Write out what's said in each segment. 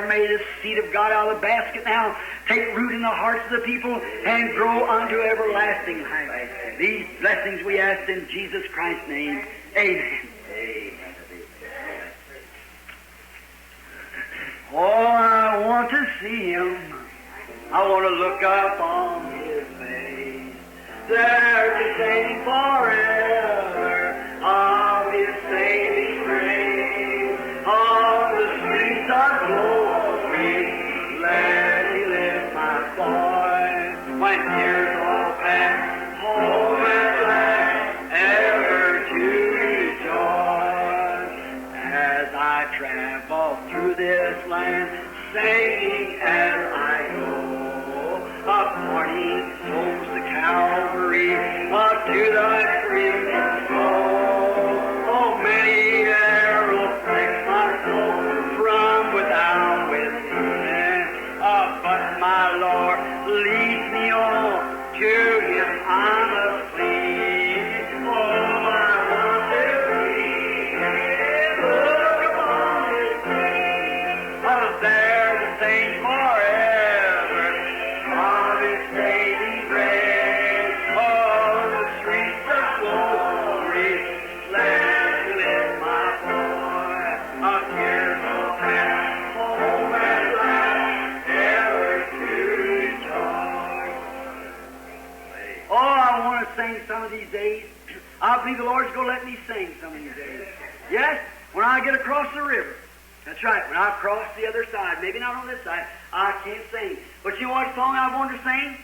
there, may the seed of God out of the basket now take root in the hearts of the people and grow unto everlasting life. These blessings we ask in Jesus Christ's name. Amen. Oh, I want to see Him. I want to look up on His face. There to sing forever of His saving grace. On the streets of glory, let me lift my voice. When tears all pass, home at last, ever to rejoice. As I travel through this land, singing as I go, appointing souls to Calvary, to thy freedom flow. Oh, many arrows prick my soul from without within, but my Lord leads me on to Him I must flee. Oh, I want to see Him, look upon His face, there to sing forever of His saving grace. Oh, the streets of glory, let me lift my voice. Tears will pass, home at last, ever to rejoice. Oh, I want to sing some of these days. I believe the Lord's going to let me sing some of these days. Yes, when I get across the river. That's right. When I cross the other side, maybe not on this side, I can't sing. But you know what song I want to sing?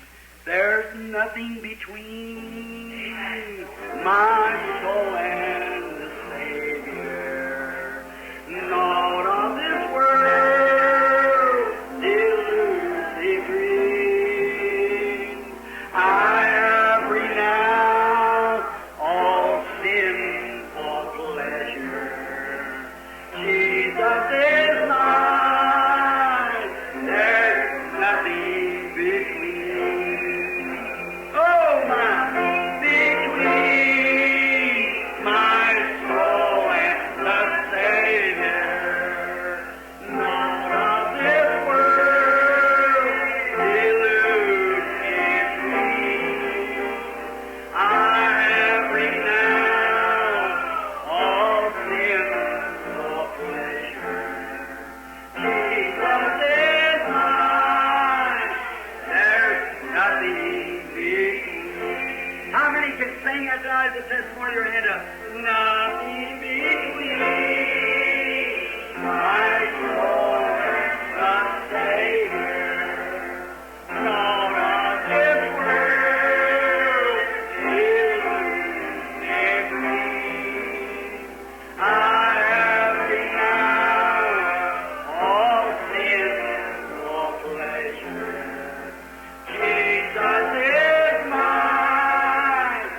There's nothing between my soul and the Savior. Not of this world elusive dream. I have renounced all sin for pleasure. Jesus is mine, there's nothing between. Oh, between my soul and the Savior. Not of this world elusive dream. I have renounced all sin for pleasure. Jesus is mine, there's nothing between. How many can sing that tonight? The testimony, your hand up. Nothing between my soul and the Savior. Not of this world elusive dream. I have renounced all sin for pleasure. Jesus is mine,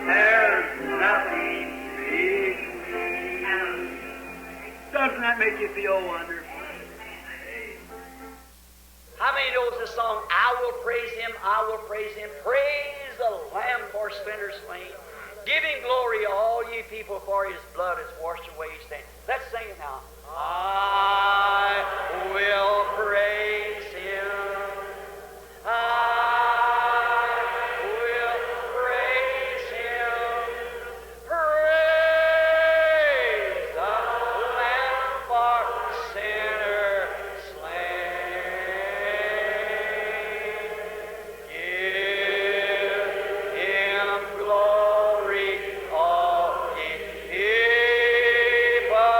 there's nothing between. Doesn't that make you feel wonderful? How many knows the song, I will praise Him, I will praise Him. Praise the Lamb for splendor slain. Give Him glory, all ye people, for His blood has washed away His stain. Let's sing it now. I will praise Him. I will praise Him. Praise the Lamb for sinner slain. Give Him glory, all ye people.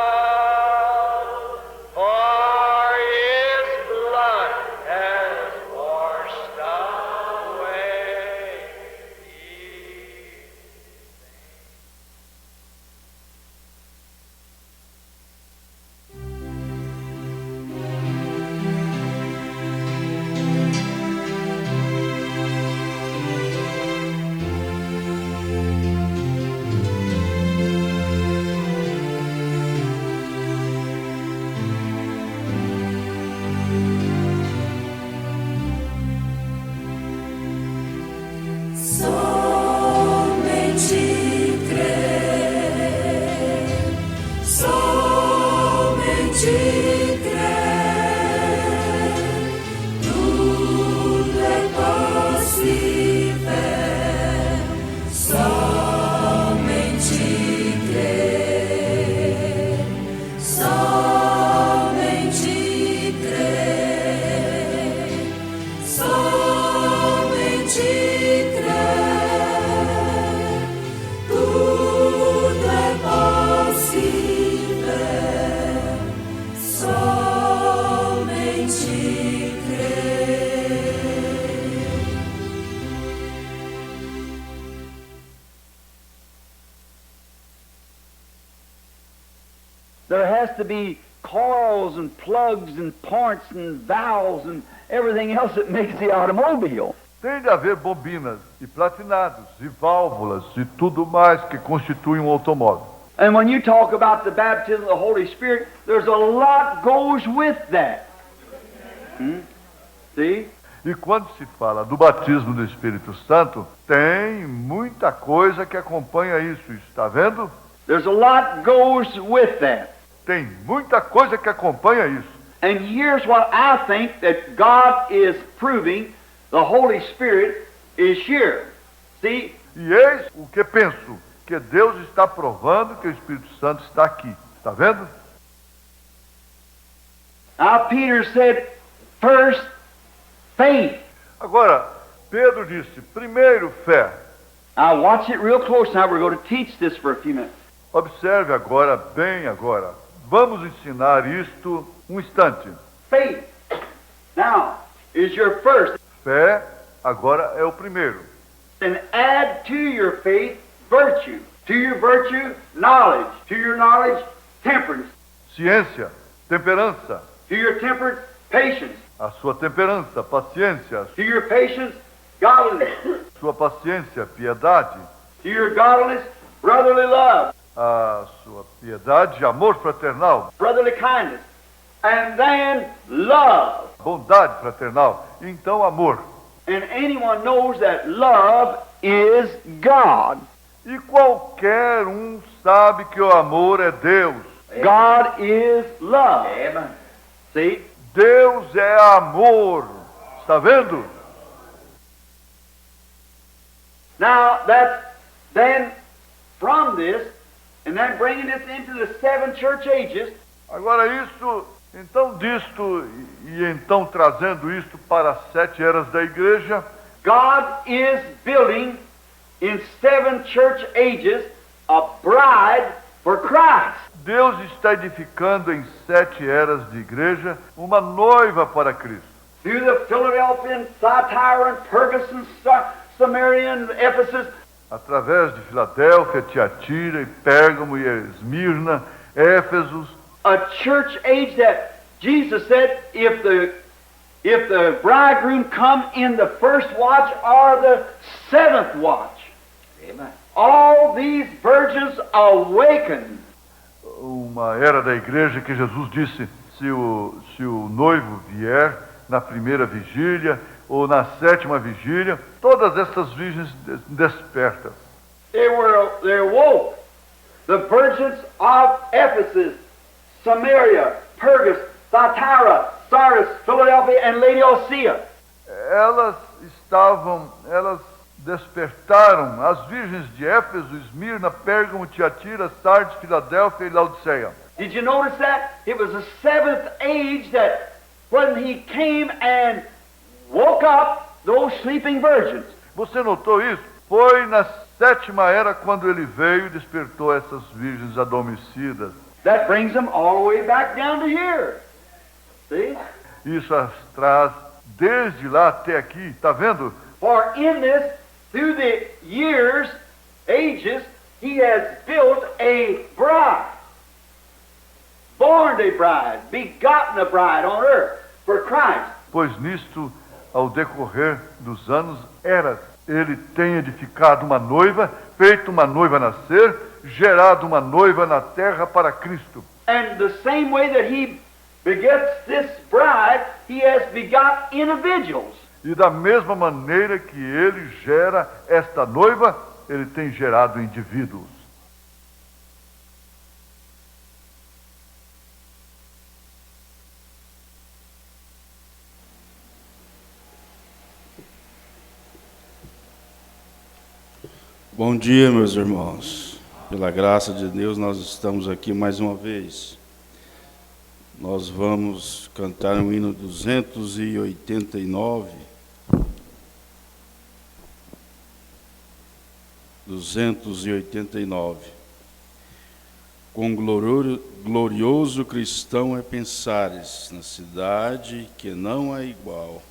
There has to be coils and plugs and parts and valves and everything else that makes the automobile. Tem de haver bobinas e platinados e válvulas e tudo mais que constitui um automóvel. And when you talk about the baptism of the Holy Spirit, there's a lot goes with that. See? E quando se fala do batismo do Espírito Santo, tem muita coisa que acompanha isso. Está vendo? There's a lot goes with that. Tem muita coisa que acompanha isso. And here's what I think that God is proving the Holy Spirit is here. See? E eis o que penso, que Deus está provando que o Espírito Santo está aqui. Está vendo? Now Peter said, first, faith. Agora, Pedro disse, primeiro, fé. Now watch it real close now. We're going to teach this for a few minutes. Observe agora, bem agora. Vamos ensinar isto um instante. Faith, now, is your first. Fé, agora é o primeiro. And add to your faith virtue. To your virtue, knowledge. To your knowledge, temperance. Ciência, temperança. To your temperance, patience. A sua temperança, paciência. To your patience, godliness. Sua paciência, piedade. To your godliness, brotherly love. A sua piedade, amor fraternal. Brotherly kindness. And then love. Bondade fraternal. Então, amor. And anyone knows that love is God. E qualquer um sabe que o amor é Deus. God is love. Amen. See? Deus é amor. Está vendo? Now, then from this, and then bringing this into the 7 church ages, agora isto, então disto, e então trazendo isto para as 7 eras da igreja, God is building in 7 church ages a bride for Christ. Deus está edificando em 7 eras de igreja uma noiva para Cristo. Through the Philadelphian, Thyatira, and Pergus, and Samaria, and Ephesus, através de Filadélfia, Tiatira, e Pérgamo, e Esmirna, Éfesos, a church age that Jesus said, if the bridegroom come in the first watch or the 7th watch, amen, all these virgins awaken. Uma era da igreja que Jesus disse, se o noivo vier na primeira vigília ou na 7ª vigília, todas essas virgens despertam. They woke. The virgins of Ephesus, Samaria, Pergus, Thyatira, Sardis, Philadelphia, and Laodicea. Elas despertaram, as virgens de Éfeso, Esmirna, Pérgamo, Tiatira, Sardes, Filadélfia e Laodiceia. Did you notice that? It was the 7th age that when he came and woke up those sleeping virgins. Você notou isso? Foi na 7ª era quando ele veio e despertou essas virgens adormecidas. That brings them all the way back down to here. See? Isso as traz desde lá até aqui, tá vendo? For in this, through the years, ages, he has built a bride. Born a bride, begotten a bride on earth for Christ. Pois nisto, ao decorrer dos anos, ele tem edificado uma noiva, feito uma noiva nascer, gerado uma noiva na terra para Cristo. And the same way that he begets this bride, he has begot individuals. E da mesma maneira que ele gera esta noiva, ele tem gerado indivíduos. Bom dia, meus irmãos. Pela graça de Deus, nós estamos aqui mais uma vez. Nós vamos cantar o hino 289. 289. Quão glorioso cristão é pensares na cidade que não é igual.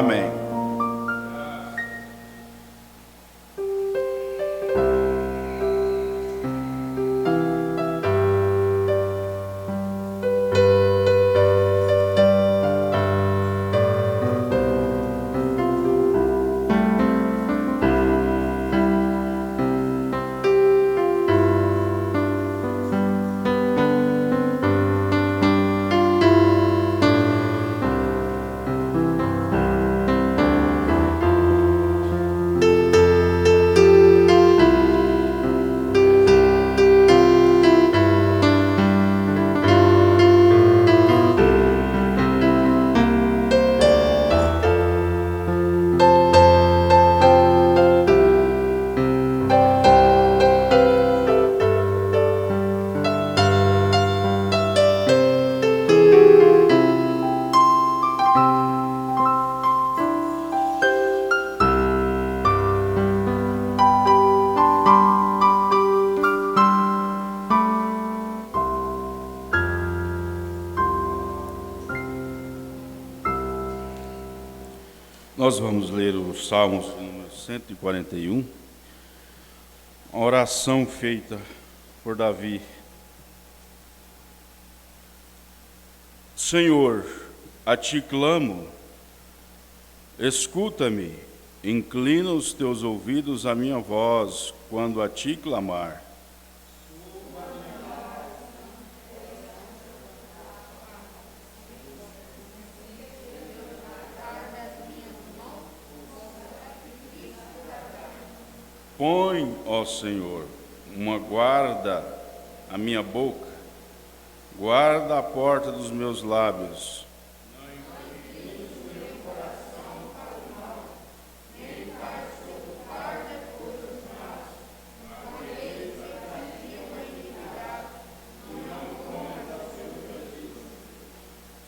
Amém. Nós vamos ler o Salmos número 141, a oração feita por Davi. Senhor, a ti clamo, escuta-me, inclina os teus ouvidos à minha voz quando a ti clamar. Põe, ó Senhor, uma guarda à minha boca, guarda a porta dos meus lábios.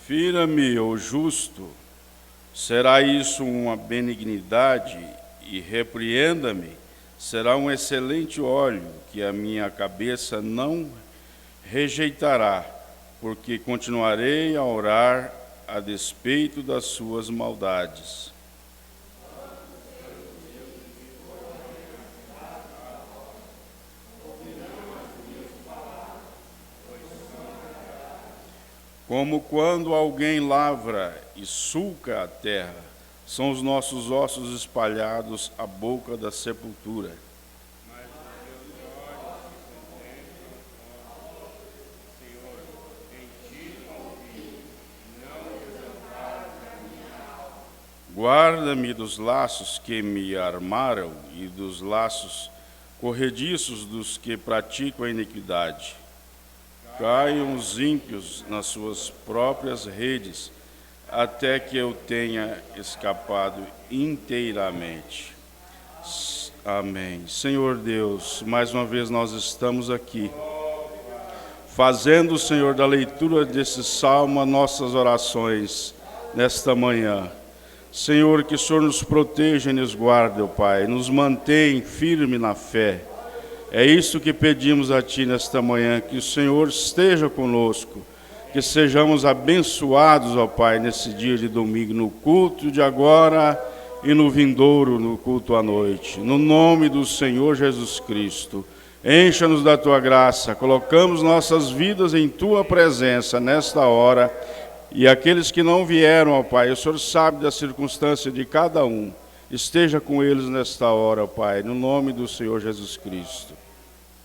Fira-me, ó justo, será isso uma benignidade, e repreenda-me. Será um excelente óleo que a minha cabeça não rejeitará, porque continuarei a orar a despeito das suas maldades. Como quando alguém lavra e sulca a terra, são os nossos ossos espalhados à boca da sepultura. Guarda-me dos laços que me armaram e dos laços corrediços dos que praticam a iniquidade. Caiam os ímpios nas suas próprias redes, até que eu tenha escapado inteiramente. Amém. Senhor Deus, mais uma vez nós estamos aqui, fazendo, Senhor, da leitura desse salmo nossas orações nesta manhã. Senhor, que o Senhor nos proteja e nos guarde, ó Pai, nos mantém firme na fé. É isso que pedimos a Ti nesta manhã, que o Senhor esteja conosco, que sejamos abençoados, ó Pai, nesse dia de domingo, no culto de agora e no vindouro, no culto à noite. No nome do Senhor Jesus Cristo, encha-nos da Tua graça, colocamos nossas vidas em Tua presença nesta hora, e aqueles que não vieram, ó Pai, o Senhor sabe da circunstância de cada um, esteja com eles nesta hora, ó Pai, no nome do Senhor Jesus Cristo.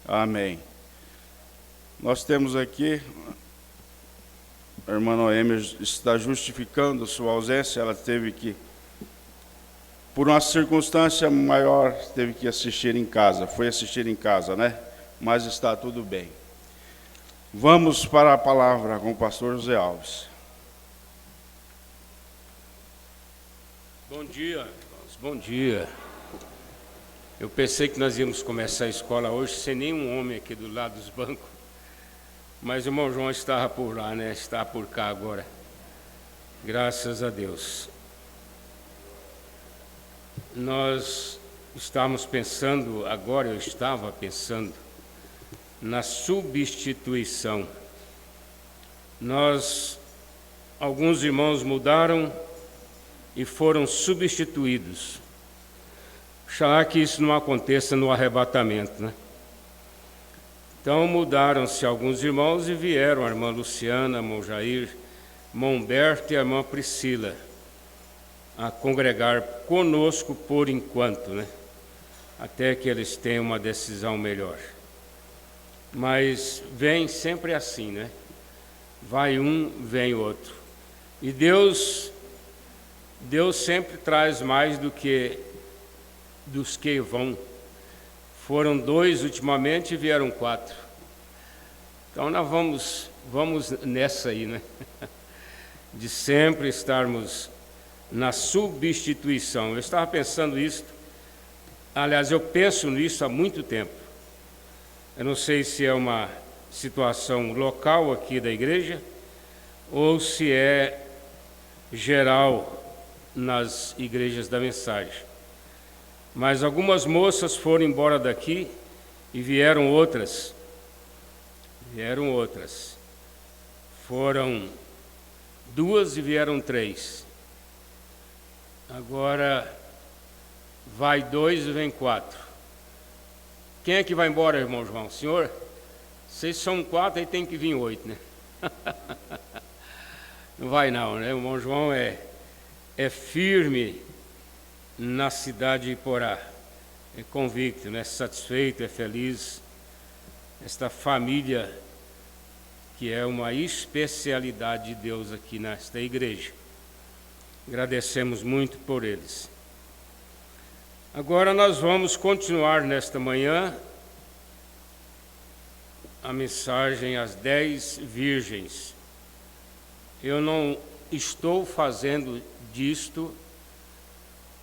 Amém. Nós temos aqui... A irmã Noemi está justificando sua ausência, ela teve que, por uma circunstância maior, teve que assistir em casa, foi assistir em casa, né? Mas está tudo bem. Vamos para a palavra com o pastor José Alves. Bom dia, irmãos, bom dia. Eu pensei que nós íamos começar a escola hoje sem nenhum homem aqui do lado dos bancos. Mas o irmão João estava por lá, né? Está por cá agora. Graças a Deus. Nós estamos pensando, agora eu estava pensando, na substituição. Alguns irmãos mudaram e foram substituídos. Oxalá que isso não aconteça no arrebatamento, né? Então mudaram-se alguns irmãos e vieram a irmã Luciana, irmão Jair, irmão Humberto e a irmã Priscila a congregar conosco por enquanto, né? Até que eles tenham uma decisão melhor. Mas vem sempre assim, né? Vai um, vem outro. E Deus sempre traz mais do que dos que vão. Foram 2 ultimamente e vieram 4. Então nós vamos nessa aí, né? De sempre estarmos na substituição. Eu estava pensando isso, aliás, eu penso nisso há muito tempo. Eu não sei se é uma situação local aqui da igreja ou se é geral nas igrejas da mensagem. Mas algumas moças foram embora daqui e vieram outras. Foram 2 e vieram 3. Agora vai 2 e vem 4. Quem é que vai embora, irmão João? Senhor? Vocês são 4, aí tem que vir 8, né? Não vai não, né? O irmão João é firme na cidade de Iporá. É convicto, né? Satisfeito, é feliz. Esta família que é uma especialidade de Deus aqui nesta igreja. Agradecemos muito por eles. Agora nós vamos continuar nesta manhã a mensagem às 10 virgens. Eu não estou fazendo disto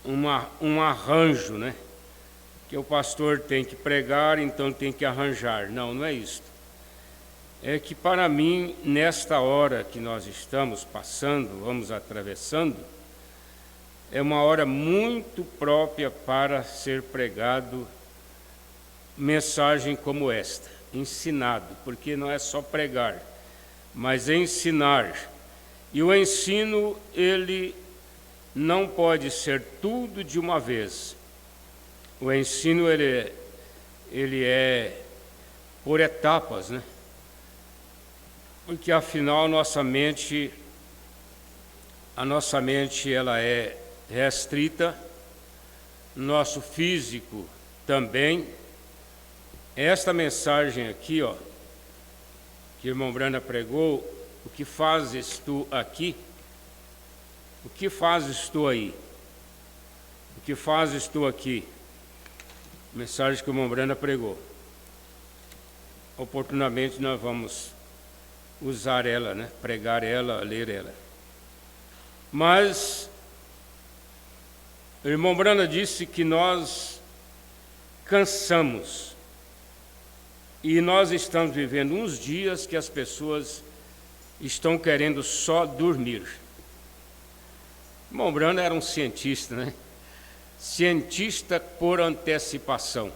um arranjo, né? Que o pastor tem que pregar, então tem que arranjar. Não é isto. É que para mim, nesta hora que nós estamos passando, vamos atravessando, é uma hora muito própria para ser pregado mensagem como esta, ensinado, porque não é só pregar, mas ensinar. E o ensino, ele não pode ser tudo de uma vez. O ensino, ele é por etapas, né? Porque afinal a nossa mente ela é restrita, nosso físico também. Esta mensagem aqui, ó, que o irmão Brana pregou, o que fazes tu aqui? O que fazes tu aí? O que fazes tu aqui? Mensagem que o irmão Brana pregou. Oportunamente nós vamos usar ela, né? Pregar ela, ler ela. Mas o irmão Brana disse que nós cansamos e nós estamos vivendo uns dias que as pessoas estão querendo só dormir. O irmão Brana era um cientista, né? Cientista por antecipação,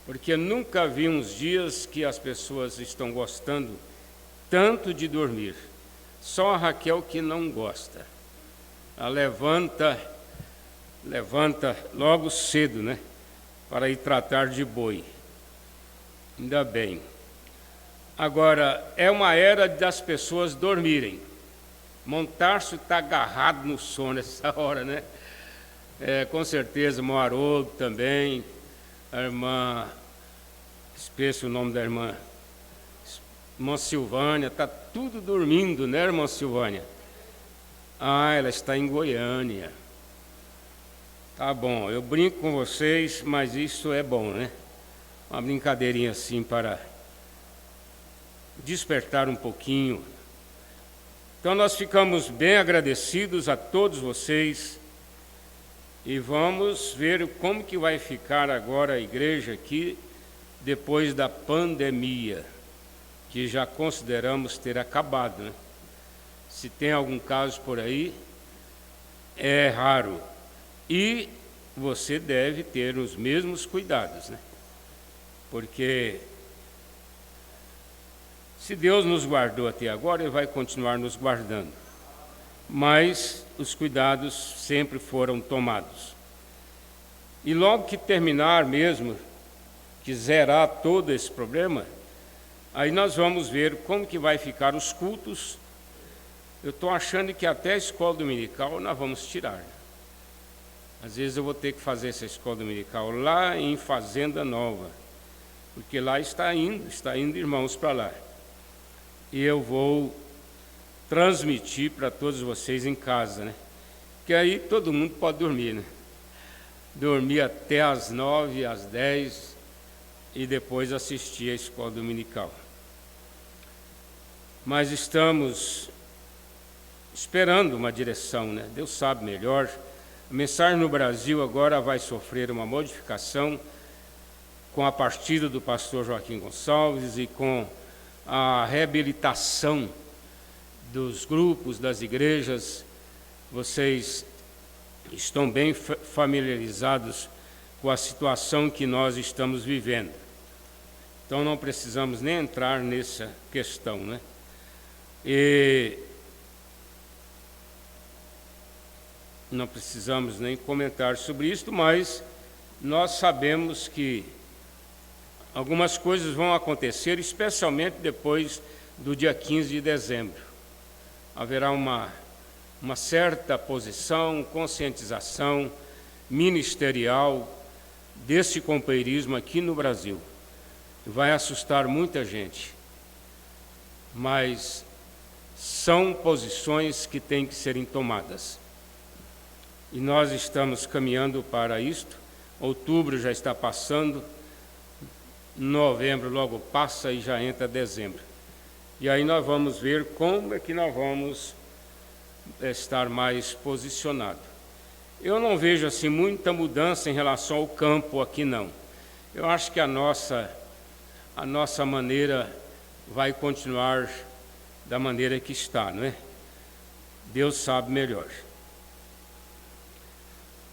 porque nunca vi uns dias que as pessoas estão gostando tanto de dormir. Só a Raquel que não gosta. Ela levanta logo cedo, né? Para ir tratar de boi. Ainda bem. Agora, é uma era das pessoas dormirem. Montarço está agarrado no sono nessa hora, né? Com certeza, o irmão Haroldo também, a irmã, esqueço o nome da irmã Silvânia, está tudo dormindo, né, irmã Silvânia? Ela está em Goiânia. Tá bom, eu brinco com vocês, mas isso é bom, né? Uma brincadeirinha assim para despertar um pouquinho. Então nós ficamos bem agradecidos a todos vocês e vamos ver como que vai ficar agora a igreja aqui depois da pandemia, que já consideramos ter acabado, né? Se tem algum caso por aí, é raro. E você deve ter os mesmos cuidados, né? Porque se Deus nos guardou até agora, Ele vai continuar nos guardando. mas os cuidados sempre foram tomados. E logo que terminar mesmo, que zerar todo esse problema, aí nós vamos ver como que vai ficar os cultos. Eu estou achando que até a escola dominical nós vamos tirar. Às vezes eu vou ter que fazer essa escola dominical lá em Fazenda Nova, porque lá está indo irmãos para lá. E eu vou transmitir para todos vocês em casa, né? Que aí todo mundo pode dormir, né? Dormir até às 9, às 10 e depois assistir a escola dominical. Mas estamos esperando uma direção, né? Deus sabe melhor. A mensagem no Brasil agora vai sofrer uma modificação com a partida do pastor Joaquim Gonçalves e com a reabilitação dos grupos, das igrejas. Vocês estão bem familiarizados com a situação que nós estamos vivendo. Então não precisamos nem entrar nessa questão, né? E não precisamos nem comentar sobre isso, mas nós sabemos que algumas coisas vão acontecer, especialmente depois do dia 15 de dezembro. Haverá uma certa posição, conscientização ministerial desse companheirismo aqui no Brasil. Vai assustar muita gente, mas são posições que têm que serem tomadas. E nós estamos caminhando para isto. Outubro já está passando, novembro logo passa e já entra dezembro. E aí nós vamos ver como é que nós vamos estar mais posicionados. Eu não vejo assim muita mudança em relação ao campo aqui, não. Eu acho que a nossa maneira vai continuar da maneira que está, não é? Deus sabe melhor.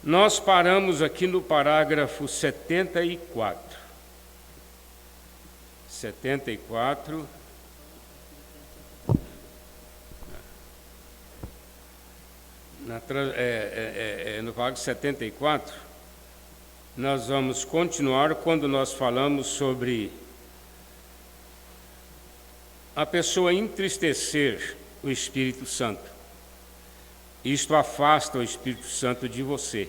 Nós paramos aqui no parágrafo 74. 74. No parágrafo 74, nós vamos continuar quando nós falamos sobre a pessoa entristecer o Espírito Santo. Isto afasta o Espírito Santo de você.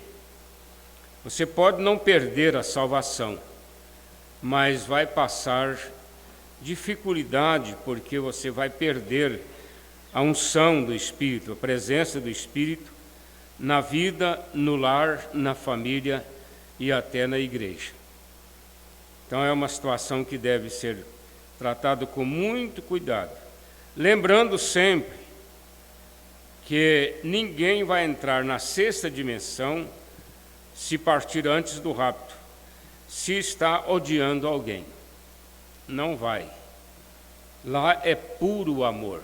Você pode não perder a salvação, mas vai passar dificuldade, porque você vai perder a unção do Espírito, a presença do Espírito na vida, no lar, na família e até na igreja. Então é uma situação que deve ser tratada com muito cuidado, lembrando sempre que ninguém vai entrar na sexta dimensão se partir antes do rapto, se está odiando alguém. Não vai. Lá é puro amor.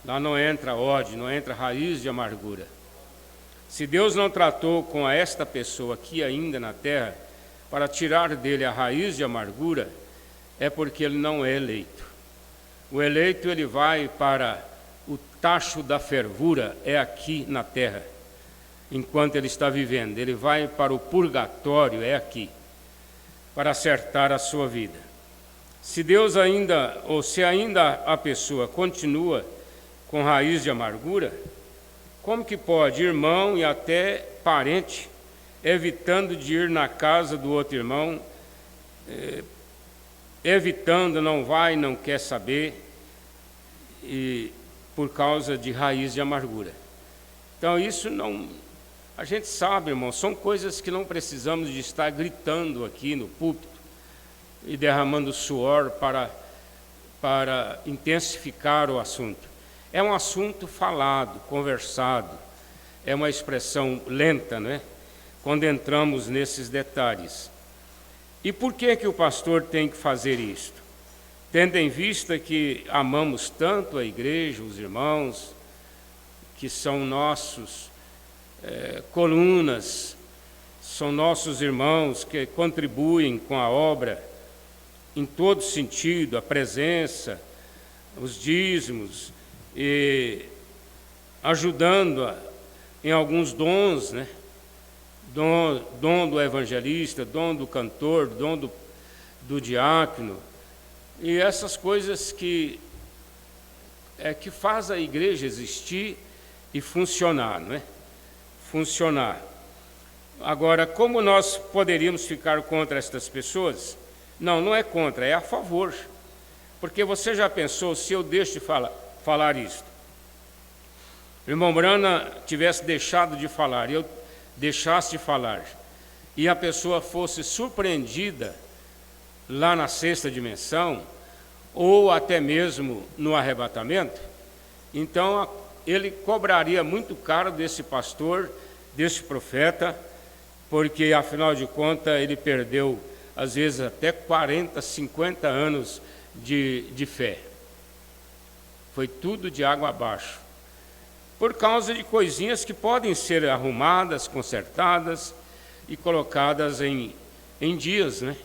Lá não entra ódio, não entra raiz de amargura. Se Deus não tratou com esta pessoa aqui ainda na terra, para tirar dele a raiz de amargura, é porque ele não é eleito. O eleito, ele vai para o tacho da fervura, é aqui na terra, enquanto ele está vivendo. Ele vai para o purgatório, é aqui, para acertar a sua vida. Se Deus ainda, ou se ainda a pessoa continua com raiz de amargura, como que pode irmão e até parente, evitando de ir na casa do outro irmão, evitando, não vai, não quer saber, e por causa de raiz de amargura. Então isso não, a gente sabe, irmão, são coisas que não precisamos de estar gritando aqui no púlpito e derramando suor para intensificar o assunto. É um assunto falado, conversado, é uma expressão lenta, não é? Quando entramos nesses detalhes. E por que o pastor tem que fazer isto? Tendo em vista que amamos tanto a igreja, os irmãos, que são nossos colunas, são nossos irmãos que contribuem com a obra em todo sentido, a presença, os dízimos, e ajudando em alguns dons, né? Dom do evangelista, dom do cantor, dom do diácono, e essas coisas que faz a igreja existir e funcionar, não é? Funcionar. Agora, como nós poderíamos ficar contra estas pessoas? Não é contra, é a favor. Porque você já pensou, se eu deixo de falar isto, o irmão Brana tivesse deixado de falar, eu deixasse de falar, e a pessoa fosse surpreendida lá na sexta dimensão, ou até mesmo no arrebatamento, então ele cobraria muito caro desse pastor, desse profeta, porque, afinal de contas, ele perdeu, às vezes, até 40, 50 anos de fé. Foi tudo de água abaixo, por causa de coisinhas que podem ser arrumadas, consertadas e colocadas em dias, né?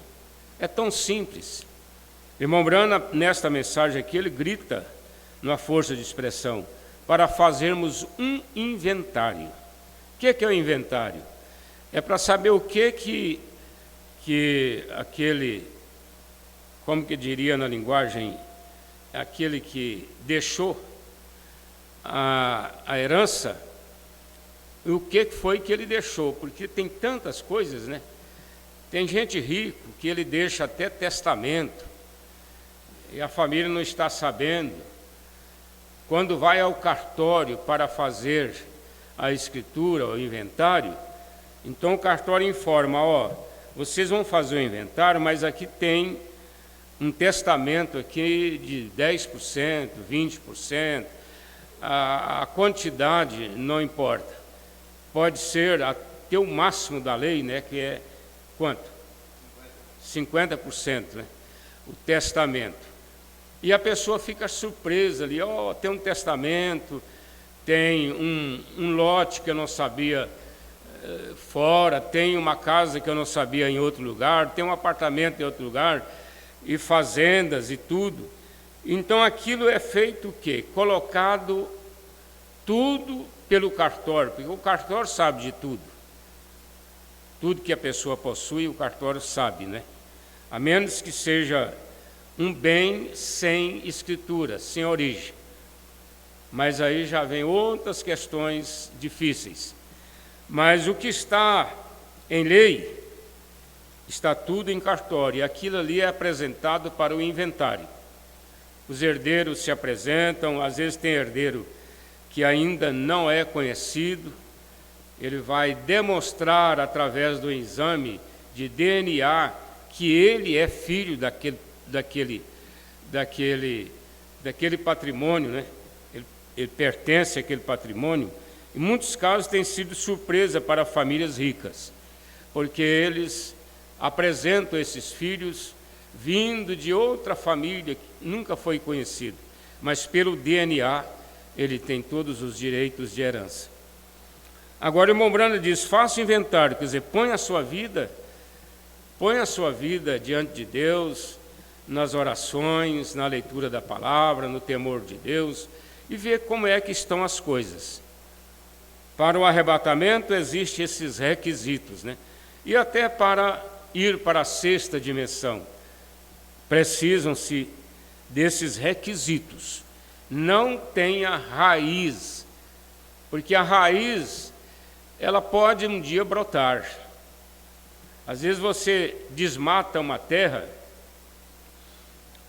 É tão simples. Irmão Brana, nesta mensagem aqui, ele grita na força de expressão para fazermos um inventário. O que é o inventário? É para saber o que aquele, como que diria na linguagem, aquele que deixou a herança, o que foi que ele deixou, porque tem tantas coisas, né? Tem gente rica que ele deixa até testamento, e a família não está sabendo. Quando vai ao cartório para fazer a escritura, o inventário, então o cartório informa, vocês vão fazer o inventário, mas aqui tem um testamento aqui de 10%, 20%, a quantidade não importa. Pode ser até o máximo da lei, né, que é quanto? 50%, né, o testamento. E a pessoa fica surpresa ali, tem um testamento, tem um lote que eu não sabia fora, tem uma casa que eu não sabia em outro lugar, tem um apartamento em outro lugar, e fazendas e tudo. Então aquilo é feito o quê? Colocado tudo pelo cartório, porque o cartório sabe de tudo. Tudo que a pessoa possui, o cartório sabe, né? A menos que seja um bem sem escritura, sem origem. Mas aí já vem outras questões difíceis. Mas o que está em lei, está tudo em cartório, e aquilo ali é apresentado para o inventário. Os herdeiros se apresentam, às vezes tem herdeiro que ainda não é conhecido, ele vai demonstrar através do exame de DNA que ele é filho daquele patrimônio, né? Ele pertence àquele patrimônio. Em muitos casos tem sido surpresa para famílias ricas, porque eles apresentam esses filhos vindo de outra família que nunca foi conhecido, mas pelo DNA ele tem todos os direitos de herança. Agora o irmão Brana diz, faça o inventário, quer dizer, põe a sua vida diante de Deus, nas orações, na leitura da palavra, no temor de Deus, e ver como é que estão as coisas. Para o arrebatamento existem esses requisitos, né? E até para ir para a sexta dimensão, precisam-se desses requisitos. Não tenha raiz, porque a raiz, ela pode um dia brotar. Às vezes você desmata uma terra,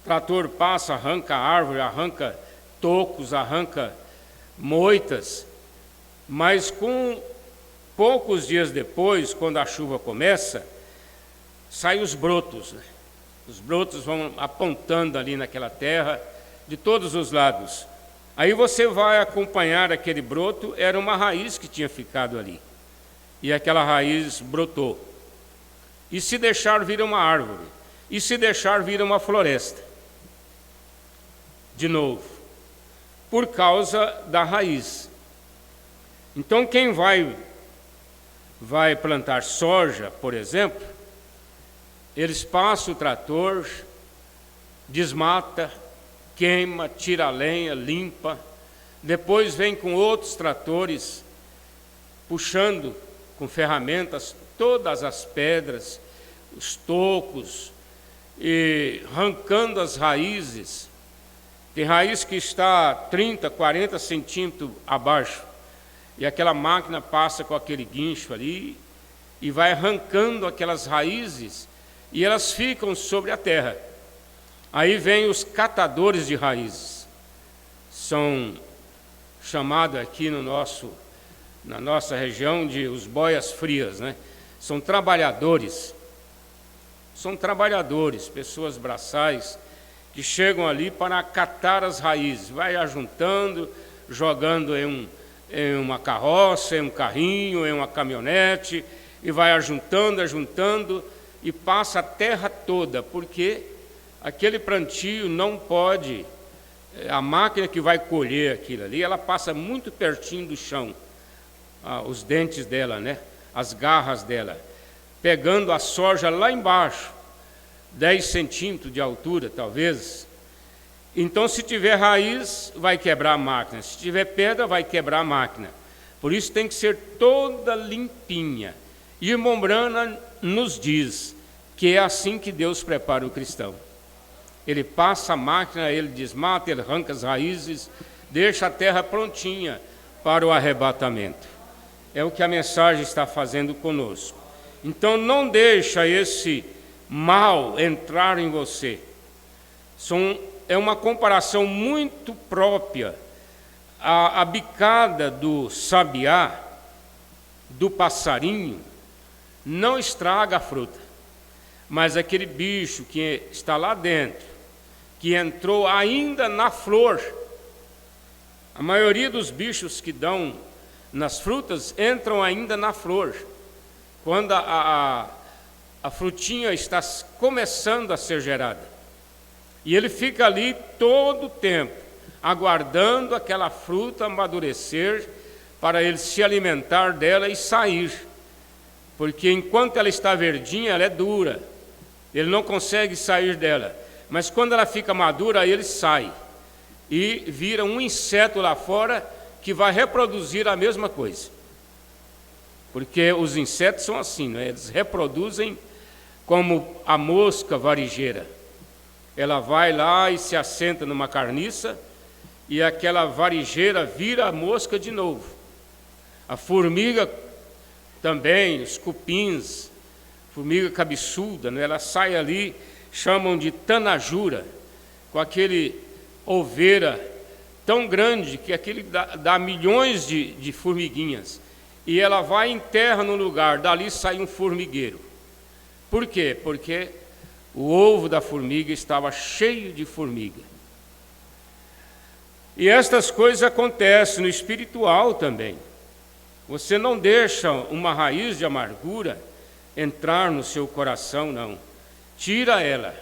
o trator passa, arranca árvore, arranca tocos, arranca moitas, mas com poucos dias depois, quando a chuva começa, saem os brotos, né? Os brotos vão apontando ali naquela terra, de todos os lados. Aí você vai acompanhar aquele broto, era uma raiz que tinha ficado ali. E aquela raiz brotou. E se deixar vira uma árvore. E se deixar vira uma floresta. De novo. Por causa da raiz. Então quem vai plantar soja, por exemplo, eles passam o trator, desmata, queima, tira a lenha, limpa, Depois vem com outros tratores, puxando com ferramentas todas as pedras, os tocos, e arrancando as raízes. Tem raiz que está 30, 40 centímetros abaixo, e aquela máquina passa com aquele guincho ali e vai arrancando aquelas raízes, e elas ficam sobre a terra. Aí vem os catadores de raízes, são chamados aqui na nossa região de os boias frias, né? São trabalhadores, pessoas braçais, que chegam ali para catar as raízes, vai ajuntando, jogando em uma carroça, em um carrinho, em uma caminhonete, e vai ajuntando, e passa a terra toda, porque aquele plantio não pode, a máquina que vai colher aquilo ali, ela passa muito pertinho do chão, os dentes dela, né? As garras dela, pegando a soja lá embaixo, 10 centímetros de altura, talvez. Então, se tiver raiz, vai quebrar a máquina. Se tiver pedra, vai quebrar a máquina. Por isso tem que ser toda limpinha. E irmão Branham nos diz que é assim que Deus prepara o cristão. Ele passa a máquina, ele desmata, ele arranca as raízes, deixa a terra prontinha para o arrebatamento. É o que a mensagem está fazendo conosco. Então, não deixa esse mal entrar em você. É uma comparação muito própria. A bicada do sabiá, do passarinho, não estraga a fruta, mas aquele bicho que está lá dentro, que entrou ainda na flor, a maioria dos bichos que dão nas frutas entram ainda na flor, quando a frutinha está começando a ser gerada. E ele fica ali todo o tempo, aguardando aquela fruta amadurecer, para ele se alimentar dela e sair. Porque enquanto ela está verdinha, ela é dura, ele não consegue sair dela. Mas quando ela fica madura, aí ele sai, e vira um inseto lá fora, que vai reproduzir a mesma coisa. Porque os insetos são assim, né? Eles reproduzem como a mosca varigeira. Ela vai lá e se assenta numa carniça, e aquela varigeira vira a mosca de novo. A formiga também, os cupins, formiga cabeçuda, né? Ela sai ali, chamam de tanajura, com aquele oveira tão grande que aquele dá milhões de formiguinhas. E ela vai e enterra no lugar, dali sai um formigueiro. Por quê? Porque o ovo da formiga estava cheio de formiga. E estas coisas acontecem no espiritual também. Você não deixa uma raiz de amargura entrar no seu coração, não. Tira ela,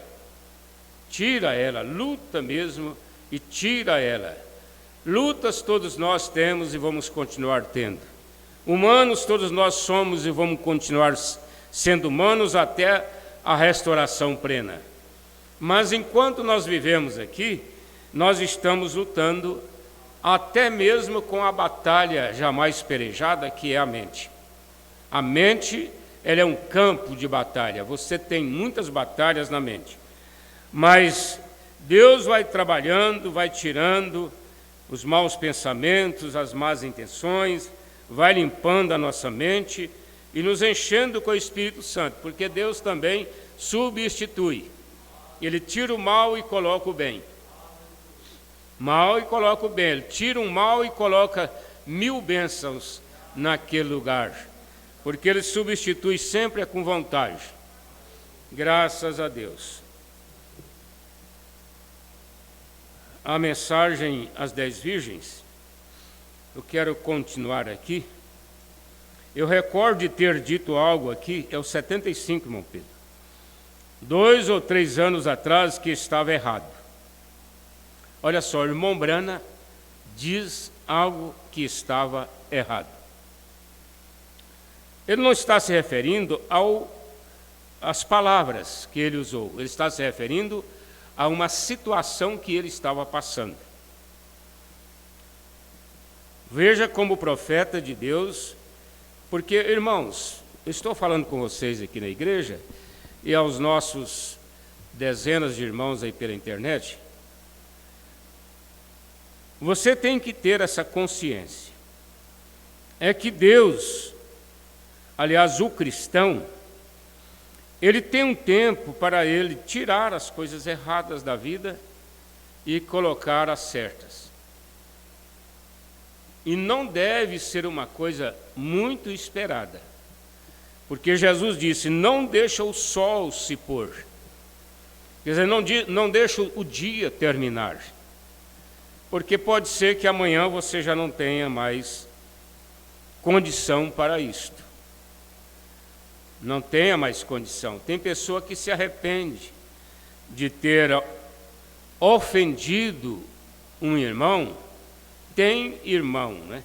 luta mesmo e tira ela. Lutas todos nós temos e vamos continuar tendo. Humanos todos nós somos e vamos continuar sendo humanos até a restauração plena. Mas enquanto nós vivemos aqui, nós estamos lutando até mesmo com a batalha jamais pelejada, que é a mente. A mente, ela é um campo de batalha. Você tem muitas batalhas na mente. Mas Deus vai trabalhando, vai tirando os maus pensamentos, as más intenções, vai limpando a nossa mente e nos enchendo com o Espírito Santo, porque Deus também substitui. Ele tira o mal e coloca o bem. Mal e coloca o bem. Ele tira o mal e coloca 1000 bênçãos naquele lugar, porque Ele substitui sempre com vontade. Graças a Deus. A mensagem às 10 virgens, eu quero continuar aqui. Eu recordo de ter dito algo aqui, é o 75, irmão Pedro. 2 ou 3 anos atrás que estava errado. Olha só, o irmão Branham diz algo que estava errado. Ele não está se referindo às palavras que ele usou, ele está se referindo a uma situação que ele estava passando. Veja como profeta de Deus, porque, irmãos, eu estou falando com vocês aqui na igreja e aos nossos dezenas de irmãos aí pela internet. Você tem que ter essa consciência. É que Deus, aliás, o cristão, ele tem um tempo para ele tirar as coisas erradas da vida e colocar as certas. E não deve ser uma coisa muito esperada. Porque Jesus disse, não deixa o sol se pôr. Quer dizer, não deixa o dia terminar. Porque pode ser que amanhã você já não tenha mais condição para isto. Não tenha mais condição. Tem pessoa que se arrepende de ter ofendido um irmão. Tem irmão, né?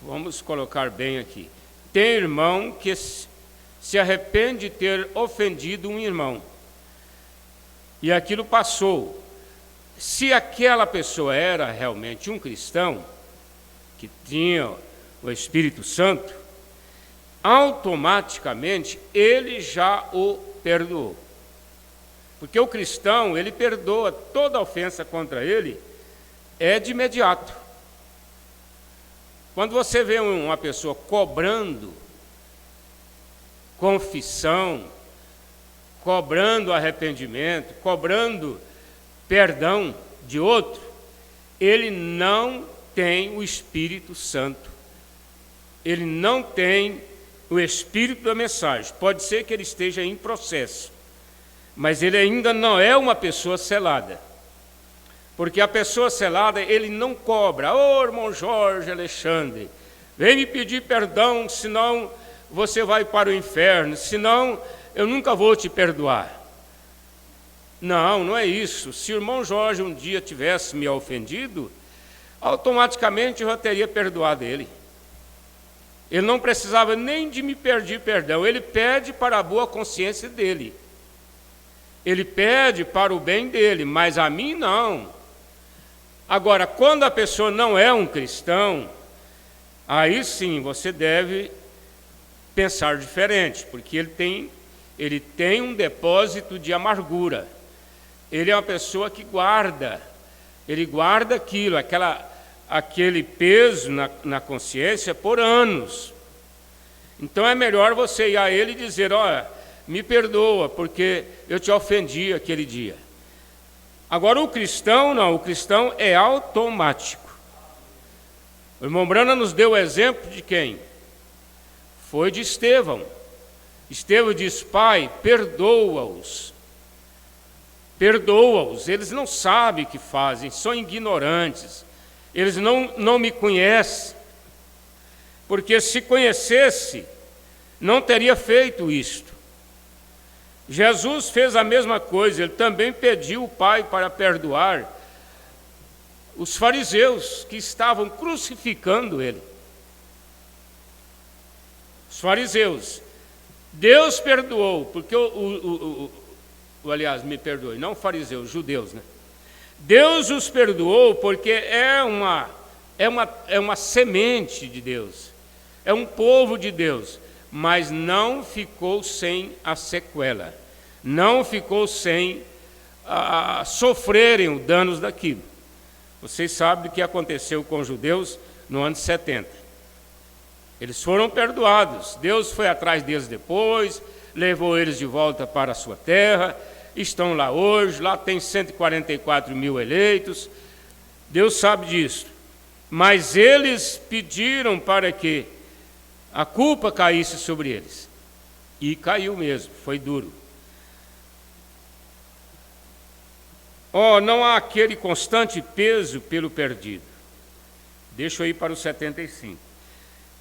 Vamos colocar bem aqui. Tem irmão que se arrepende de ter ofendido um irmão. E aquilo passou. Se aquela pessoa era realmente um cristão, que tinha o Espírito Santo, automaticamente ele já o perdoou. Porque o cristão, ele perdoa toda ofensa contra ele, é de imediato. Quando você vê uma pessoa cobrando confissão, cobrando arrependimento, cobrando perdão de outro, ele não tem o Espírito Santo. Ele não tem o Espírito da mensagem. Pode ser que ele esteja em processo, mas ele ainda não é uma pessoa selada. Porque a pessoa selada, ele não cobra. Ô, irmão Jorge Alexandre, vem me pedir perdão, senão você vai para o inferno, senão eu nunca vou te perdoar. Não, não é isso. Se o irmão Jorge um dia tivesse me ofendido, automaticamente eu já teria perdoado ele. Ele não precisava nem de me pedir perdão, ele pede para a boa consciência dele. Ele pede para o bem dele, mas a mim não. Agora, quando a pessoa não é um cristão, aí sim você deve pensar diferente, porque ele tem um depósito de amargura. Ele é uma pessoa que ele guarda aquilo, aquele peso na consciência por anos. Então é melhor você ir a ele e dizer, olha, me perdoa, porque eu te ofendi aquele dia. Agora o cristão não, o cristão é automático. O irmão Branham nos deu o exemplo de quem? Foi de Estevão. Estevão diz, Pai, perdoa-os. Perdoa-os, eles não sabem o que fazem, são ignorantes. Eles não me conhecem. Porque se conhecesse, não teria feito isto. Jesus fez a mesma coisa, ele também pediu o Pai para perdoar os fariseus que estavam crucificando ele. Os fariseus. Deus perdoou, porque aliás, me perdoe, não fariseus, judeus, né? Deus os perdoou porque é uma semente de Deus, é um povo de Deus, mas não ficou sem a sequela, não ficou sem sofrerem os danos daquilo. Vocês sabem o que aconteceu com os judeus no ano 70. Eles foram perdoados, Deus foi atrás deles depois, levou eles de volta para a sua terra, estão lá hoje, lá tem 144 mil eleitos, Deus sabe disso. Mas eles pediram para que a culpa caísse sobre eles. E caiu mesmo, foi duro. Não há aquele constante peso pelo perdido. Deixa eu ir para o 75.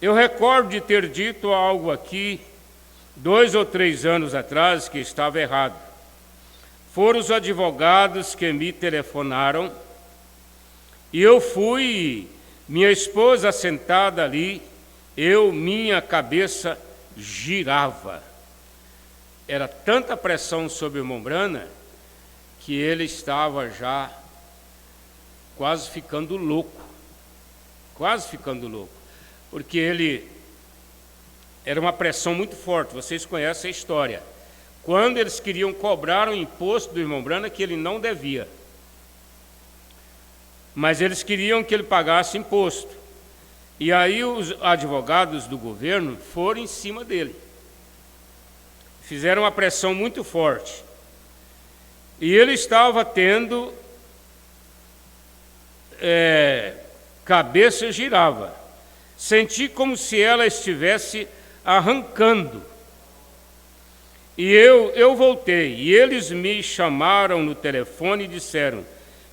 Eu recordo de ter dito algo aqui, 2 ou 3 anos atrás, que estava errado. Foram os advogados que me telefonaram, e eu fui, minha esposa sentada ali, minha cabeça girava. Era tanta pressão sobre o irmão Branham, que ele estava já quase ficando louco. quase ficando louco, porque ele era uma pressão muito forte. Vocês conhecem a história. Quando eles queriam cobrar o imposto do irmão Branham que ele não devia, mas eles queriam que ele pagasse imposto. E aí os advogados do governo foram em cima dele. Fizeram uma pressão muito forte. E ele estava tendo... cabeça girava. Senti como se ela estivesse arrancando. E eu voltei. E eles me chamaram no telefone e disseram: